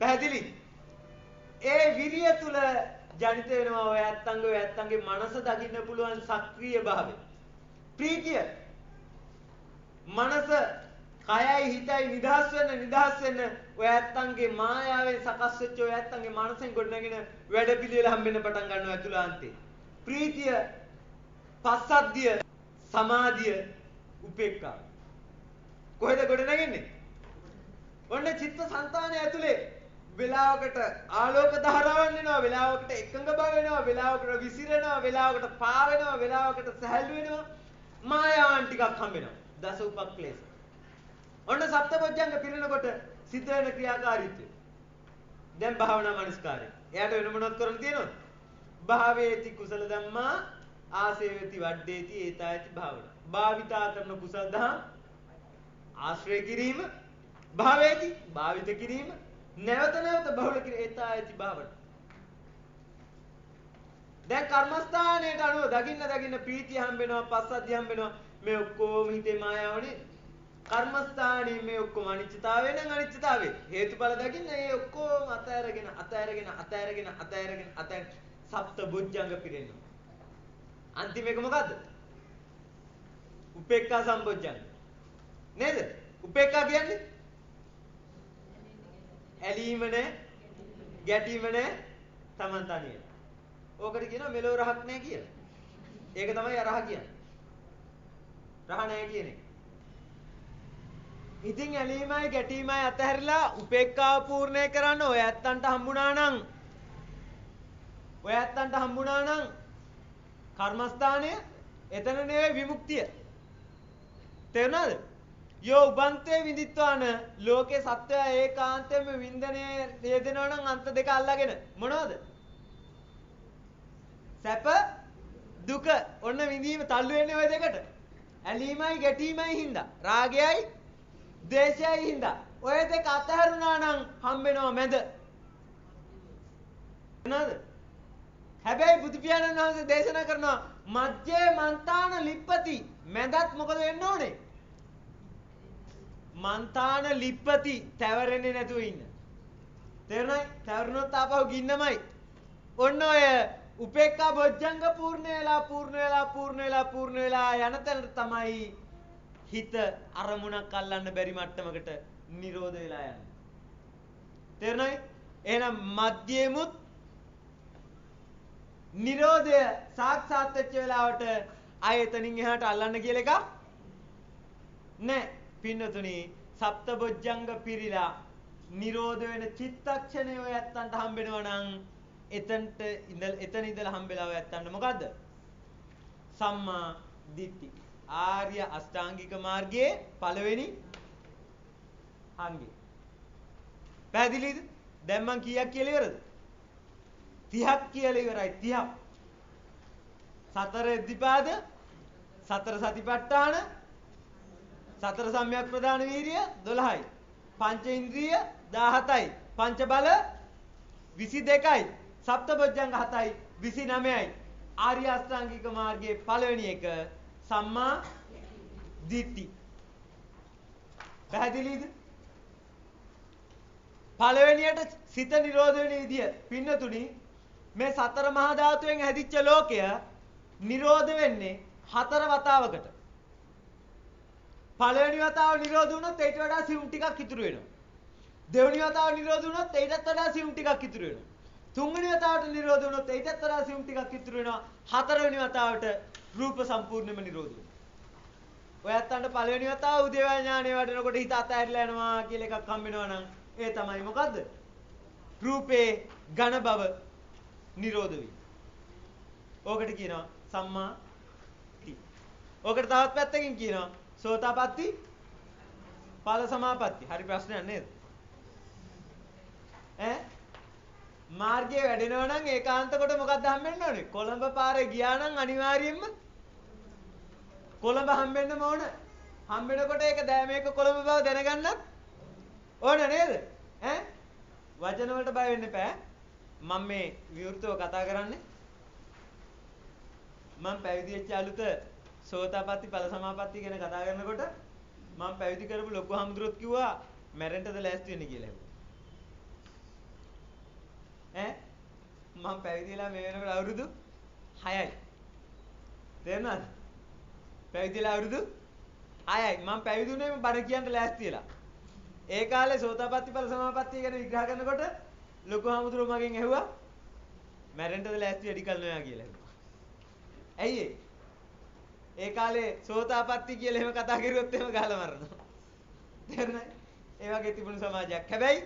පැහැදිලි ඒ විරිය තුල ජනිත වෙනවා ඔය ඇත්තන්ගේ මනස දකින්න පුළුවන් සක්‍රීය භාවය ප්‍රීතිය මනස කයයි හිතයි නිදහස් වෙන්න ඔය ඇත්තන්ගේ මායාවෙන් සකස් වෙච්ච ඔය ඇත්තන්ගේ මනසෙන් ගොඩනගෙන වැඩ පිළිවෙල හම්බෙන්න පටන් ගන්නවා ඇතුළාන්තේ ප්‍රීතිය පස්සද්ධිය සමාධිය උපේක්ඛා කොහෙද ගොඩනගන්නේ ඔන්න චිත්ත සංතානය ඇතුලේ වෙලාවකට ආලෝක ධාරාවන් එනවා වෙලාවකට එකඟ බව වෙනවා වෙලාවකට විසිරෙනවා වෙලාවකට පාවෙනවා වෙලාවකට සැහැල්ලු වෙනවා මායාවන් ටිකක් හම්බ වෙනවා දස උපක්ලේශ ඔන්න සප්තපොඥංග පිරෙනකොට සිද්ධ වෙන ක්‍රියාකාරීත්වය දැන් භාවනා මනස්කාරය එයාට වෙන මොනවද කරන්න තියෙනවද භාවේති කුසල ධම්මා ආසේවති වඩ්ඩේති ඒතායති භාවනා භාවිතා කරන කුසල ධම් ආශ්‍රය කිරීම භාවේති භාවිත කිරීම නැවත බහුල කිරීම ඒතායති භාවනා දැන් කර්මස්ථානයට අනුව දකින්න ප්‍රීතිය හම්බ වෙනවා පස්සද්ධිය හම්බ වෙනවා මේ ඔක්කොම හිතේ මායාවනේ කර්මස්ථානයේ මේ ඔක්කොම අනිත්‍යතාවය නම් අනිත්‍යතාවය හේතුඵල දකින්න ඒ ඔක්කොම අතෑරගෙන සප්ත බොජ්ජංග පිරෙනවා අන්තිම එක මොකද්ද උපේක්ඛා සම්බොජ්ජංග නේද උපේක්ඛා කියන්නේ ඇලීම නැහැ ගැටීම නැහැ Taman තනියම ඕකට කියනවා මෙලෝ රහක් නැහැ කියලා. ඒක තමයි අරහ කියන්නේ. රහ නැහැ කියන්නේ. ඉතින් ඇලීමයි ගැටීමයි අතහැරිලා උපේක්ඛාව පූර්ණේ කරන්න ඔය ඇත්තන්ට හම්බුණා නම් කර්මස්ථානය එතන නෙවෙයි විමුක්තිය. තේරුණාද? යෝ උබන්තේ විදිත්වාන ලෝකේ සත්‍යය ඒකාන්තයෙන්ම වින්දනයේ යෙදෙනවා නම් අන්ත දෙක අල්ලගෙන මොනවද? සැප දුක ඔන්න විඳීම තල්ලු වෙන්නේ ওই දෙකට. ඇලීමයි ගැටීමයි හින්දා. රාගයයි ද්වේෂයයි හින්දා. ඔය දෙක අතහැරුණා නම් හම්බෙනවා මැද. නේද? හැබැයි බුදු පියාණන් වහන්සේ දේශනා කරනවා මජ්ජේ මන්තාන ලිප්පති. මැදත් මොකද වෙන්න ඕනේ? මන්තාන ලිප්පති තැවරෙන්නේ නැතුව ඉන්න. තේරුණායි? තැවරුණොත් ආපහු ගින්නමයි. ඔන්න ඔය උපේක්ඛා බොජ්ජංග පූර්ණ වෙලා යන තැනට තමයි හිත අරමුණක් අල්ලන්න බැරි මට්ටමකට නිරෝධ වෙලා යන්නේ. තේරුණායි? එහෙනම් මධ්‍යමුත් නිරෝධය සාක්ෂාත් වෙච්ච වෙලාවට ආයතනින් එහාට අල්ලන්න කියලා එකක් නැහැ. පින්නතුනි සප්තබොජ්ජංග පිරීලා නිරෝධ වෙන චිත්තක්ෂණය ඔය ඇත්තන්ට හම්බෙනවා නම් එතන ඉඳලා හම්බෙලා ඔය ඇත්තන්ට මොකද්ද? සම්මා දිට්ඨි. ආර්ය අෂ්ටාංගික මාර්ගයේ පළවෙනි අංගය. පැහැදිලිද? දැන් මං කීයක් කියලා ඉවරද? 30ක් කියලා ඉවරයි. 30ක්. සතර ඉද්ධිපාද, සතර සතිපට්ඨාන, සතර සම්‍යක් ප්‍රදාන වීර්ය 12යි. පංච ඉන්ද්‍රිය 17යි. පංච බල 22යි. සප්තබොජ්ජංග 7යි 29යි. ආර්ය අෂ්ටාංගික මාර්ගයේ පළවෙනි එක සම්මා දිට්ඨි. පැහැදිලිද? පළවෙනියට සිත නිරෝධ වෙන විදිය පින්නතුනි මේ සතර මහා ධාතුවෙන් හැදිච්ච ලෝකය නිරෝධ වෙන්නේ 4 වතාවකට. පළවෙනි වතාව නිරෝධ වුණොත් ඊට වඩා සියුම් ටිකක් ඉතුරු වෙනවා. දෙවෙනි වතාව නිරෝධ වුණොත් ඊටත් වඩා සියුම් ටිකක් ඉතුරු වෙනවා. තුන්වෙනි වතාවට නිරෝධ වුණොත් ඊටත් වඩා සියුම් ටිකක් ඉතුරු වෙනවා. හතරවෙනි වතාවට රූප සම්පූර්ණයෙන්ම නිරෝධ වෙනවා. ඔයත්තන්ට පළවෙනි වතාව උදේවැය ඥානය වඩනකොට හිත අතහැරලා යනවා කියලා එකක් හම්බ වෙනවා නම් ඒ තමයි මොකද්ද? රූපේ ඝන බව නිරෝධ වීම. ඕකට කියනවා සම්මා දිට්ඨි. ඕකට තවත් පැත්තකින් කියනවා සෝතාපට්ටි ඵල සමාපatti. හරි ප්‍රශ්නයක් නේද? මාර්ගයේ වැඩෙනවා නම් ඒකාන්ත කොට මොකක්ද හම්බෙන්න ඕනේ? කොළඹ පාරේ ගියා නම් අනිවාර්යයෙන්ම කොළඹ හම්බෙන්නම ඕන. හම්බෙනකොට ඒක මේක කොළඹ බව දැනගන්නත් ඕන නේද? වචන වලට බය වෙන්න එපා. මම මේ විවෘතව කතා කරන්නේ. මම පැවිදි වෙච්ච අලුත සෝතාපට්ටි ඵල සමාපatti ගැන කතා කරනකොට මම පැවිදි කරපු ලොකු හාමුදුරුවෝ කිව්වා මැරෙන්නද ලෑස්ති වෙන්නේ කියලා. මම පැවිදි වෙලා මේ වෙනකොට අවුරුදු 6යි. තේරුණාද? පැවිදි වෙලා අවුරුදු 6යි. මම පැවිදි වුණේ මම බණ කියන්න ලෑස්ති වෙලා. ඒ කාලේ සෝතාපට්ටි ඵල සමාපatti ගැන විග්‍රහ කරනකොට ලොකු හාමුදුරුවෝ මගෙන් ඇහුවා මැරෙන්නද ලෑස්ති වැඩි කල් නෑ කියලා. ඇයි ඒ කාලේ සෝතාපට්ටි කියලා එහෙම කතා කරුවොත් එහෙම ගහලා මරනවා. තේරුණාද? ඒ වගේ තිබුණු සමාජයක්. හැබැයි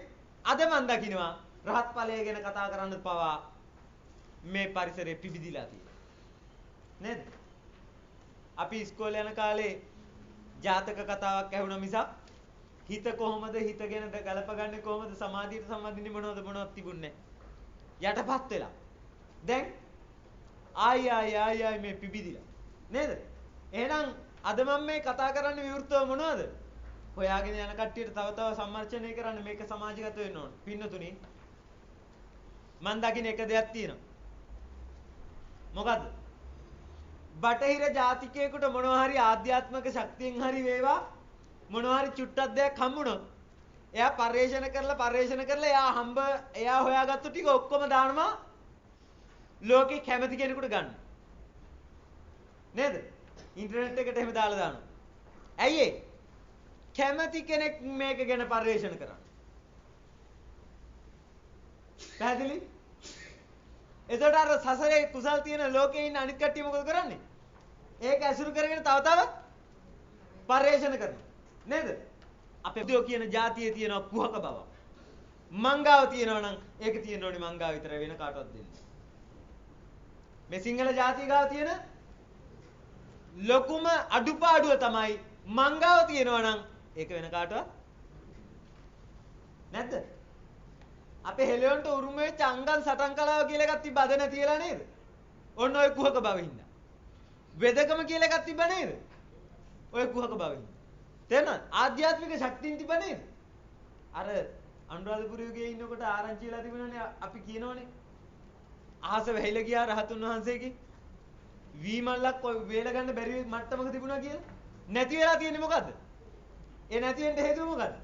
අද මම දකින්නවා රහත් ඵලය ගැන කතා කරන්න පවා මේ පරිසරයේ පිබිදිලා තියෙනවා. නේද? අපි ඉස්කෝලේ යන කාලේ ජාතක කතාවක් ඇහුණා මිසක් හිත කොහොමද හිත ගැන ගලපගන්නේ කොහොමද සමාධියට සම්බන්ධින්නේ මොනවද තිබුණේ නැහැ. යටපත් වෙලා. දැන් ආයි මේ පිබිදිලා. නේද? එහෙනම් අද මම මේ කතා කරන්නේ විවෘතව මොනවද? හොයාගෙන යන කට්ටියට තව තව සම්මර්ෂණය කරන්න මේක සමාජගත වෙන්න ඕන. පින්නතුනි මන් දකින්න එක දෙයක් තියෙනවා. මොකද්ද? බටහිර ජාතිකයෙකුට මොනවා හරි ආධ්‍යාත්මික ශක්තියෙන් හරි වේවා මොනවා හරි චුට්ටක් දෙයක් හම්බුනොත් එයා පරිශන කරලා එයා හොයාගත්තු ටික ඔක්කොම දානවා ලෝකේ කැමති කෙනෙකුට ගන්න. නේද? ඉන්ටර්නෙට් එකට එහෙම දාලා දානවා. ඇයි ඒ? කැමති කෙනෙක් මේක ගැන පරිශන කරන්න. පැහැදිලි? එතකොට අර සසරේ කුසල් තියෙන ලෝකේ ඉන්න අනිත් කට්ටිය මොකද කරන්නේ? ඒක ඇසුරු කරගෙන තව තව පරිශන කරනවා. නේද? අපේ බුද්ධෝ කියන જાතියේ තියෙන කුහක බව. මංගාව තියෙනවා නම් ඒක තියෙන්න ඕනේ මංගාව විතර වෙන කාටවත් දෙන්න. මේ සිංහල જાතිය ගාව තියෙන ලොකුම අඩුපාඩුව තමයි මංගාව තියෙනවා නම් ඒක වෙන කාටවත් නැද්ද? අපේ හෙළයන්ට උරුම වෙච්ච අංගන් සටන් කලාව කියලා එකක් තිබ්බ අද නැතිලා නේද? ඔන්න ඔය කුහක බවින්ද. වෙදකම කියලා එකක් තිබ්බ නේද? ඔය කුහක බවින්ද. තේරෙනවද? ආධ්‍යාත්මික ශක්තියින් තිබ්බ නේද? අර අනුරාධපුරයේ ගියේ ඉන්නකොට ආරංචි වෙලා තිබුණානේ අපි කියනෝනේ. අහස වැහිලා ගියා රහතුන් වහන්සේගේ වීමල්ලක් ඔය වේල ගන්න බැරි මට්ටමක තිබුණා කියලා. නැති වෙලා තියෙන්නේ මොකද්ද? ඒ නැති වෙන්න හේතුව මොකද්ද?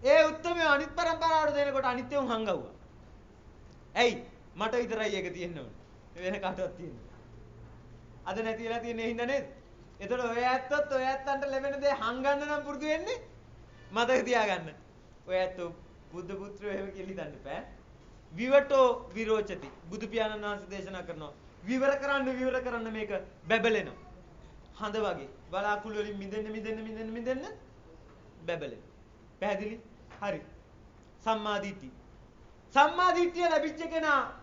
ඒ උත්තරමය අනිත් පරම්පරාවට දෙනකොට අනිත් උන් හංගවුවා. ඇයි? මට විතරයි ඒක තියෙන්න ඕනේ. වෙන කාටවත් තියෙන්නේ. අද නැති වෙලා තියෙන්නේ හින්දා නේද? එතකොට ඔය ඇත්තත් ඔය ඇත්තන්ට ලැබෙන දේ හංගන්න නම් පුරුදු වෙන්නේ මතක තියාගන්න. ඔය ඇත්තෝ බුද්ධ පුත්‍රයෝ එහෙම කියලා හිතන්න බෑ. විවටෝ විරෝචති. බුදු පියාණන් වහන්සේ දේශනා කරනවා. විවර කරන්න මේක බැබලෙනවා. හඳ වගේ. බලාකුළු වලින් මිදෙන්න බැබලෙනවා. පැහැදිලි? හරි. සම්මාදිට්ඨිය. සම්මාදිට්ඨිය ලැබිච්ච කෙනා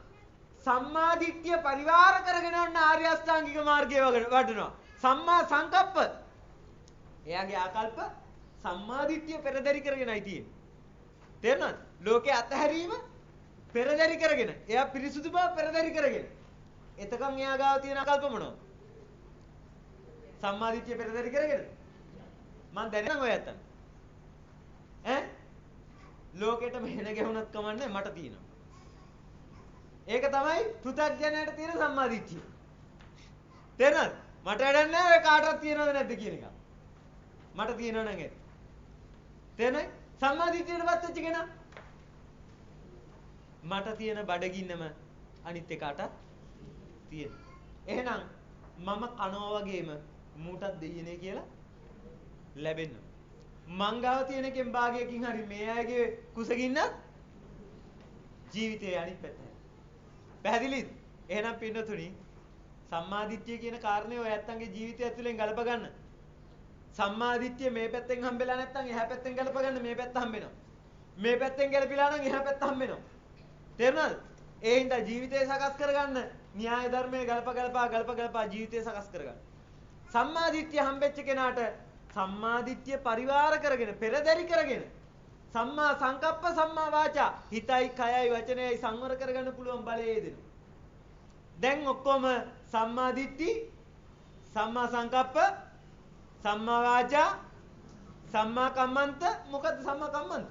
සම්මාදිට්ඨිය පරිවාර කරගෙන යන ආර්ය අෂ්ටාංගික මාර්ගයේ වඩනවා. සම්මා සංකප්ප. එයාගේ ආකල්ප සම්මාදිට්ඨිය පෙරදරි කරගෙනයි තියෙන්නේ. තේරුණාද? ලෝකේ අතහැරීම පෙරදරි කරගෙන. එයා පිරිසුදු බව පෙරදරි කරගෙන. එතකන් එයා ගාව තියෙන ආකල්ප මොනවද? සම්මාදිට්ඨිය පෙරදරි කරගෙන. මම දැනනම් ඔය ඇත්තන්. ලෝකෙට මෙහෙන ගැහුණත් කමන්නේ මට තියෙනවා. ඒක තමයි පෘථග්ජනයට තියෙන සම්මාදිට්ඨිය. තේරෙනවද? මට වැඩක් නැහැ ඔය කාටවත් තියෙනවද නැද්ද කියන එක. මට තියෙනව නම් ඒක. තේරෙනවද? සම්මාදිට්ඨියටපත් වෙච්ච කෙනා මට තියෙන බඩගින්නම අනිත් එකාට තියෙන. එහෙනම් මම කනවා වගේම මූටත් දෙයියනේ කියලා ලැබෙන්න. මංගාව තියෙන එකෙන් භාගයකින් හරි මේ අයගේ කුසගින්න ජීවිතේ අනිත් පැත්ත. පැහැදිලිද? එහෙනම් පින්නතුනි සම්මාදිට්ඨිය කියන කාරණේ ඔය ඇත්තන්ගේ ජීවිතය ඇතුලෙන් ගලප ගන්න. සම්මාදිට්ඨිය මේ පැත්තෙන් හම්බෙලා නැත්නම් එහා පැත්තෙන් ගලප ගන්න මේ පැත්ත හම්බෙනවා. මේ පැත්තෙන් ගලපිලා නම් එහා පැත්ත හම්බෙනවා. තේරුණාද? ඒ හින්දා ජීවිතය සකස් කරගන්න න්‍යාය ධර්මයේ ගලප ජීවිතය සකස් කරගන්න. සම්මාදිට්ඨිය හම්බෙච්ච කෙනාට සම්මාදිට්ඨිය පරිවාර කරගෙන පෙරදරි කරගෙන සම්මා සංකප්ප සම්මා වාචා හිතයි කයයි වචනයයි සංවර කරගන්න පුළුවන් බලය දෙනවා. දැන් ඔක්කොම සම්මාදිට්ඨි සම්මා සංකප්ප සම්මා වාචා සම්මා කම්මන්ත මොකද්ද සම්මා කම්මන්ත?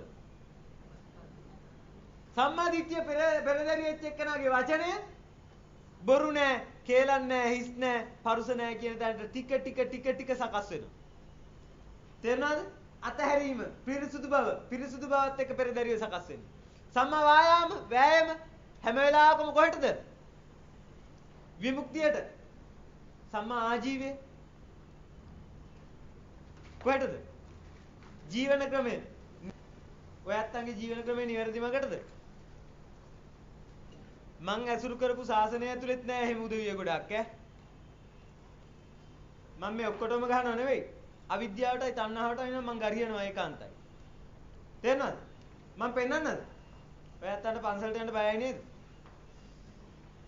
සම්මාදිට්ඨිය පෙරදරි වෙච්ච එක්කනාගේ වචනය බොරු නෑ, කේලම් නෑ, හිස් නෑ, පරුස නෑ කියන තැනට ටික සකස් වෙනවා. තේරුණාද? අතහැරීම, පිරිසුදු බවත් එක්ක පෙරදරිය සකස් වෙනවා. සම්මා වෑයම හැම වෙලාවකම කොහෙටද? විමුක්තියට. සම්මා ආජීවය කොහෙටද? ජීවන ක්‍රමය. ඔය අත්තන්ගේ ජීවන ක්‍රමය නිවැරදි මකටද? මං ඇසුරු කරපු ශාසනය ඇතුළෙත් නෑ එහෙම උදවිය ගොඩක් ඈ. මම මේ ඔක්කොටම ගහනව නෙවෙයි. අවිද්‍යාවටයි තණ්හාවටයි නම් මං ගරියනවා ඒකාන්තයි. තේරෙනවද? මං පෙන්නන්නද? ඔය අත්තන්ට පන්සලට යන්න බයයි නේද?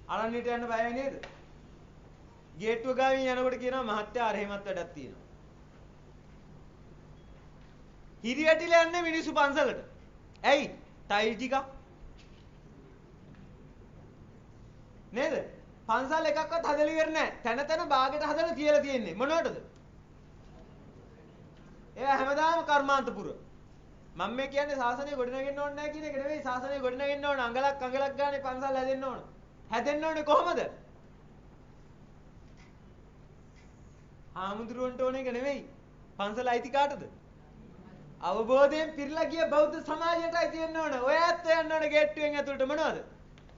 අරණියට යන්න බයයි නේද? ගේට්ටුව ගාවින් යනකොට කියනවා මහත්තයා අර එහෙමත් වැඩක් තියෙනවා. හිරියටිලා යන්නේ මිනිස්සු පන්සලට. ඇයි? ටයිල් ටික නේද? පන්සල් එකක්වත් හදලා ඉවර නැහැ. තැන බාගෙට හදලා තියලා තියෙන්නේ. මොනවටද? ඒවා හැමදාම කර්මාන්තපුර. මම මේ කියන්නේ ශාසනය ගොඩනගෙන්න ඕනේ නැහැ කියන එක නෙවෙයි. ශාසනය ගොඩනගෙන්න ඕන අඟලක් ගානේ පන්සල් හැදෙන්න ඕන. හැදෙන්න ඕනේ කොහමද? ආමුදුරන්ට ඕන එක නෙවෙයි. පන්සල අයිති කාටද? අවබෝධයෙන් පිරලා ගිය බෞද්ධ සමාජයටයි තියෙන්න ඕන. ඔය ඇත්ත යන්න ඕන ගේට්ටුවෙන් ඇතුළට මොනවද?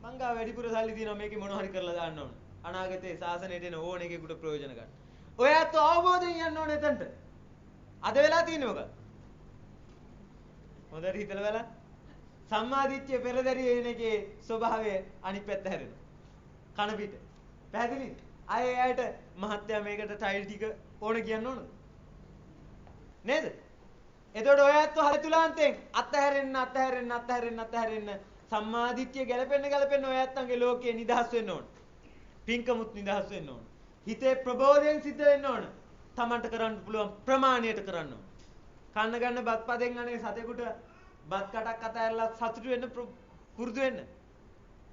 මං ගාව වැඩිපුර සල්ලි තියෙනවා මේකේ මොන හරි කරලා දාන්න ඕන. අනාගතේ ශාසනයට එන ඕන එකෙකුට ප්‍රයෝජන ගන්න. ඔය ඇත්ත අවබෝධයෙන් යන්න ඕන එතනට. අද වෙලා තියෙන්නේ මොකක්ද? හොඳට හිතලා බලන්න. සම්මාදිට්ඨිය පෙරදරි වෙන එකේ ස්වභාවය අනිත් පැත්ත හැරෙනවා. කන පිට. පැහැදිලිද? අයට මහත්තයා මේකට ටයිල් ටික ඕන කියන්න ඕනද? නේද? එතකොට ඔය ඇත්ත හරිතුලාන්තෙන් අත්හැරෙන්න සම්මාදිට්ඨිය ගැලපෙන්න ඔය ඇත්තන්ගේ ලෝකේ නිදහස් වෙන්න ඕන. පින්කමුත් නිදහස් වෙන්න ඕන. හිතේ ප්‍රබෝධයෙන් සිද්ධ වෙන්න ඕන. තමන්ට කරන්න පුළුවන් ප්‍රමාණයට කරන්න ඕන. කන්න ගන්න බත් පදෙන් අනේ සතෙකුට බත් කටක් අතහැරලා සතුටු වෙන්න පුරුදු වෙන්න.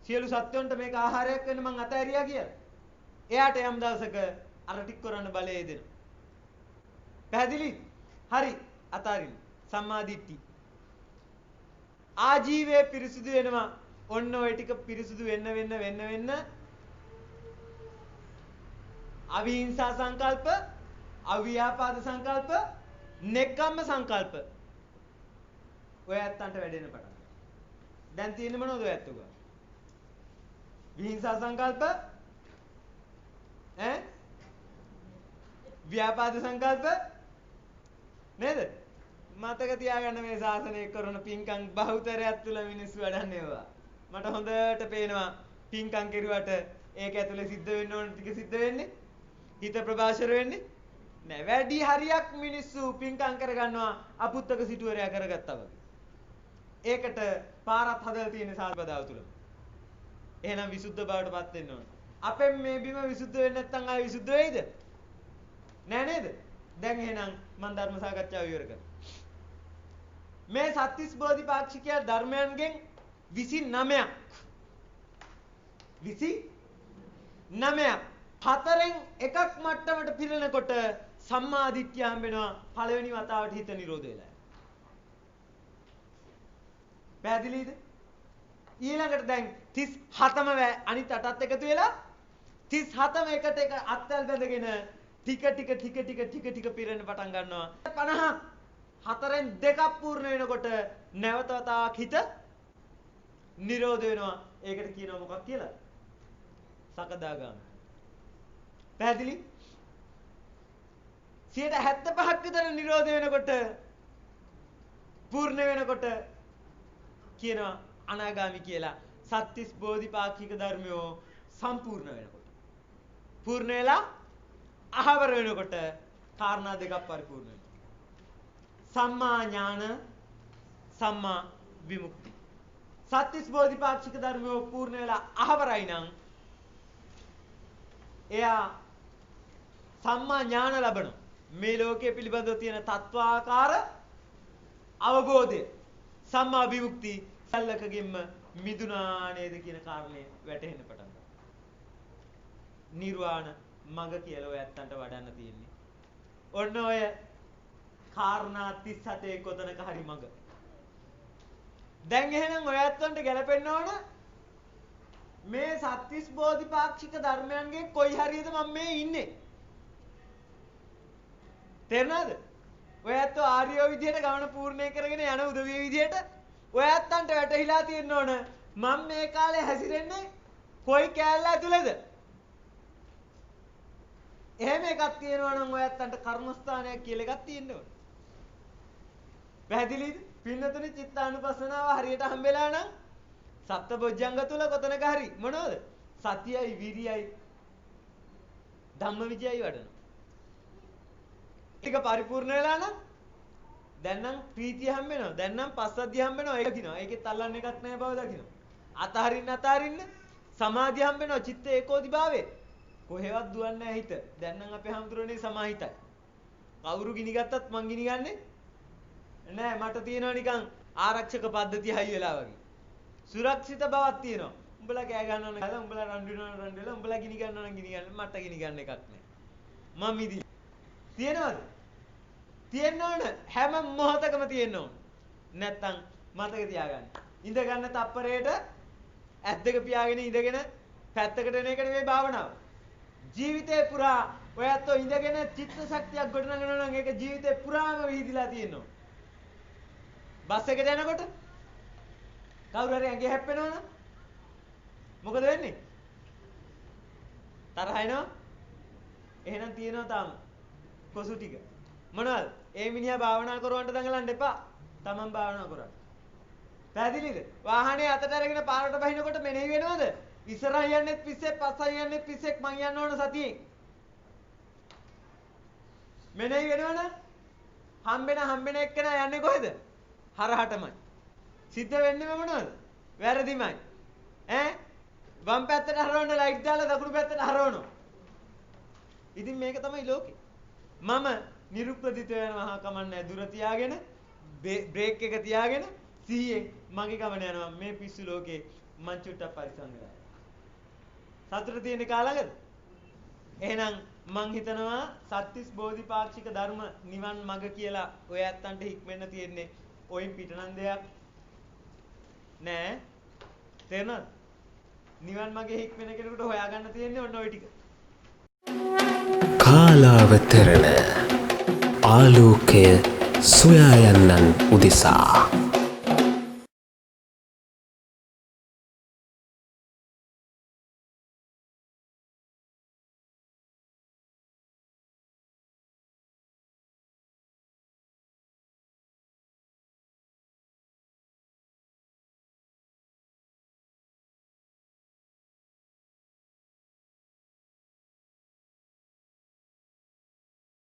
සියලු සත්වයන්ට මේක ආහාරයක් වෙන්න මං අතහැරියා කියලා. එයාට යම් දවසක අර ටික කරන්න බලය දෙනවා. පැහැදිලි? හරි. අතාරින්න. සම්මාදිට්ඨි. ආජීවයේ පිරිසුදු වෙනවා. ඔන්න ඔය ටික පිරිසුදු වෙන්න අවිහිංසා සංකල්ප, අව්‍යාපාද සංකල්ප, නෙක්ඛම්ම සංකල්ප ඔය ඇත්තන්ට වැඩෙන පටන්. දැන් තියෙන්නේ මොනවද ඔය ඇත්තෝ ගා? විහිංසා සංකල්ප ව්‍යාපාද සංකල්ප නේද? මතක තියාගන්න මේ ශාසනය කරන පින්කම් බහුතරයක් තුල මිනිස්සු වඩන්නේවා. මට හොඳට පේනවා පින්කම් කෙරුවට ඒක ඇතුලේ සිද්ධ වෙන්න ඕන ටික සිද්ධ වෙන්නේ. හිත ප්‍රබාෂර වෙන්නේ නෑ. වැඩි හරියක් මිනිස්සු පින්කම් කරගන්නවා අපුත්තක සිටුවරයා කරගත්තා වගේ. ඒකට පාරක් හදලා තියෙන සාල්පදාව තුල. එහෙනම් විසුද්ධ බවටපත් වෙන්න ඕන. අපෙන් මේ බිම විසුද්ධ වෙන්නේ නැත්නම් ආයෙ විසුද්ධ වෙයිද? නෑ නේද? දැන් එහෙනම් මම ධර්ම සාකච්ඡාව ඉවර කරනවා. මේ සත්‍තිස් බෝධිපාක්ෂිකය ධර්මයන්ගෙන් 29ක් 29ක් හතරෙන් එකක් මට්ටමට පිරෙනකොට සම්මා දිට්ඨිය හම්බ වෙනවා. පළවෙනි වතාවට හිත නිරෝධ වෙලා. පැහැදිලිද? ඊළඟට දැන් 37ම අනිත් 8ත් එකතු වෙලා 37ම එකට එක අත්වල බැඳගෙන ටික පිරෙන්න පටන් ගන්නවා. 50 හතරෙන් දෙකක් පූර්ණ වෙනකොට නැවත වතාවක් හිත නිරෝධ වෙනවා. ඒකට කියනවා මොකක් කියලා? සකදාගාමී. පැහැදිලි? 75ක් විතර නිරෝධ වෙනකොට පූර්ණ වෙනකොට කියනවා අනාගාමී කියලා. සත්‍තිස් බෝධිපාක්ෂික ධර්මයෝ සම්පූර්ණ වෙනකොට. පූර්ණ වෙලා අහවර වෙනකොට කාරණා දෙකක් පරිපූර්ණ වෙනවා. සම්මා ඥාන සම්මා විමුක්ති. සත්‍තිස් බෝධිපාක්ෂික ධර්මයෝ පූර්ණ වෙලා අහවරයි නම් එයා සම්මා ඥාන ලබනවා. මේ ලෝකයේ පිළිබඳව තියෙන තත්වාකාර අවබෝධය සම්මා විමුක්ති සල්ලකගෙම මිදුණා නේද කියන කාරණේ වැටහෙන්න පටන් ගන්නවා. නිර්වාණ මඟ කියලා ඔය ඇත්තන්ට වඩන්න තියෙන්නේ. ඔන්න ඔය කාරණා 37 කොතනක හරි මඟ. දැන් එහෙනම් ඔය ඇත්තන්ට ගැලපෙන්න ඕන මේ සත්‍තිස් බෝධිපාක්ෂික ධර්මයන්ගේ කොයි හරියද මම මේ ඉන්නේ. තේරුණාද? ඔය ඇත්තෝ ආර්යෝ විදියට ගමන පූර්ණේ කරගෙන යන උදවිය විදියට ඔය ඇත්තන්ට වැටහිලා තියෙන්න ඕන මම මේ කාලේ හැසිරෙන්නේ කොයි කෑල්ල ඇතුළේද? එහෙම එකක් තියෙනවා නම් ඔය ඇත්තන්ට කර්මස්ථානයක් කියලා එකක් තියෙන්න ඕන. පැහැදිලිද? පින්නතුනි චිත්තානුපස්සනාව හරියට හම්බෙලා නම් සත්බොජ්ජංග තුල කොතනක හරි මොනවද? සතියයි විරියයි ධම්මවිජයයි වඩනවා. ටික පරිපූර්ණ වෙලා නම් දැන් නම් ප්‍රීතිය හම්බ වෙනවා. දැන් නම් පස්සද්ධිය හම්බ වෙනවා. ඒක දිනවා. ඒකෙත් අල්ලන්න එකක් නැහැ බව දකිනවා. අතහරින්න සමාධිය හම්බ වෙනවා. චිත්ත ඒකෝදිභාවයේ. කොහෙවත් දුවන්නේ නැහැ හිත. දැන් නම් අපේ හැමතුරනේ සමාහිතයි. කවුරු ගිනි ගත්තත් මං ගිනි ගන්නෙ නෑ. මට තියෙනවා නිකන් ආරක්ෂක පද්ධතිය හයි වෙලා වගේ. සුරක්ෂිත බවක් තියෙනවා. උඹලා කෑ ගන්නව නම් උඹලා රණ්ඩු වෙනවා රණ්ඩු වෙලා උඹලා ගිනි ගන්නව නම් ගිනි ගන්න. මට ගිනි ගන්න එකක් නෑ. මම ඉදි තියෙනවද? තියෙන්න ඕන. හැම මොහොතකම තියෙන්න ඕන. නැත්තම් මතක තියාගන්න. ඉඳ ගන්න තප්පරයට ඇස් දෙක පියාගෙන ඉඳගෙන පැත්තකට එන එක නෙවෙයි භාවනාව. ජීවිතේ පුරා ඔයත් ඉඳගෙන චිත්ත ශක්තියක් ගොඩනගනවා නම් ඒක ජීවිතේ පුරාම විහිදිලා තියෙනවා. බස් එකට යනකොට කවුරු හරි ඇඟේ හැප්පෙනවනම් මොකද වෙන්නේ? තරහ එනවා. එහෙනම් තියෙනවා තාම කොසු ටික. මොනවද? ඒ මිනිහා භාවනා කරවන්න දඟලන්න එපා. තමන් භාවනා කරන්න. පැහැදිලිද? වාහනේ අතට අරගෙන පාරට බහිනකොට මෙනෙහි වෙනවද? ඉස්සරහින් යන්නෙත් පිස්සෙක් පස්සෙන් යන්නෙත් පිස්සෙක් මං යන්න ඕන සතියෙන්. මෙනෙහි වෙනවනම් හම්බෙන එක්කෙනා යන්නේ කොහෙද? හරහටමයි. සිද්ධ වෙන්නේ මොනවද? වැරදිමයි. වම් පැත්තට හරවන්න ලයිට් දාලා දකුණු පැත්තට හරවනවා. ඉතින් මේක තමයි ලෝකේ. මම නිරුප්පදිත වෙනවා කමන්නේ දුර තියාගෙන බ්‍රේක් එක තියාගෙන සිහියෙන් මගේ ගමන යනවා. මේ පිස්සු ලෝකේ මං චුට්ටක් පරිස්සම් වෙලා. සතුට තියෙන කාලඟද? එහෙනම් මං හිතනවා සත්‍තිස් බෝධිපාක්ෂික ධර්ම නිවන් මඟ කියලා ඔය ඇත්තන්ට හික්මෙන්න තියෙන්නේ. ඔයින් පිටනන් දෙයක් නෑ. තේරෙනවද? නිවන් මගේ හික්මෙන කෙනෙකුට හොයාගන්න තියෙන්නේ ඔන්න ඔය ටික. කාලාවතරණ ආලෝකය සොයා යන්නන් උදෙසා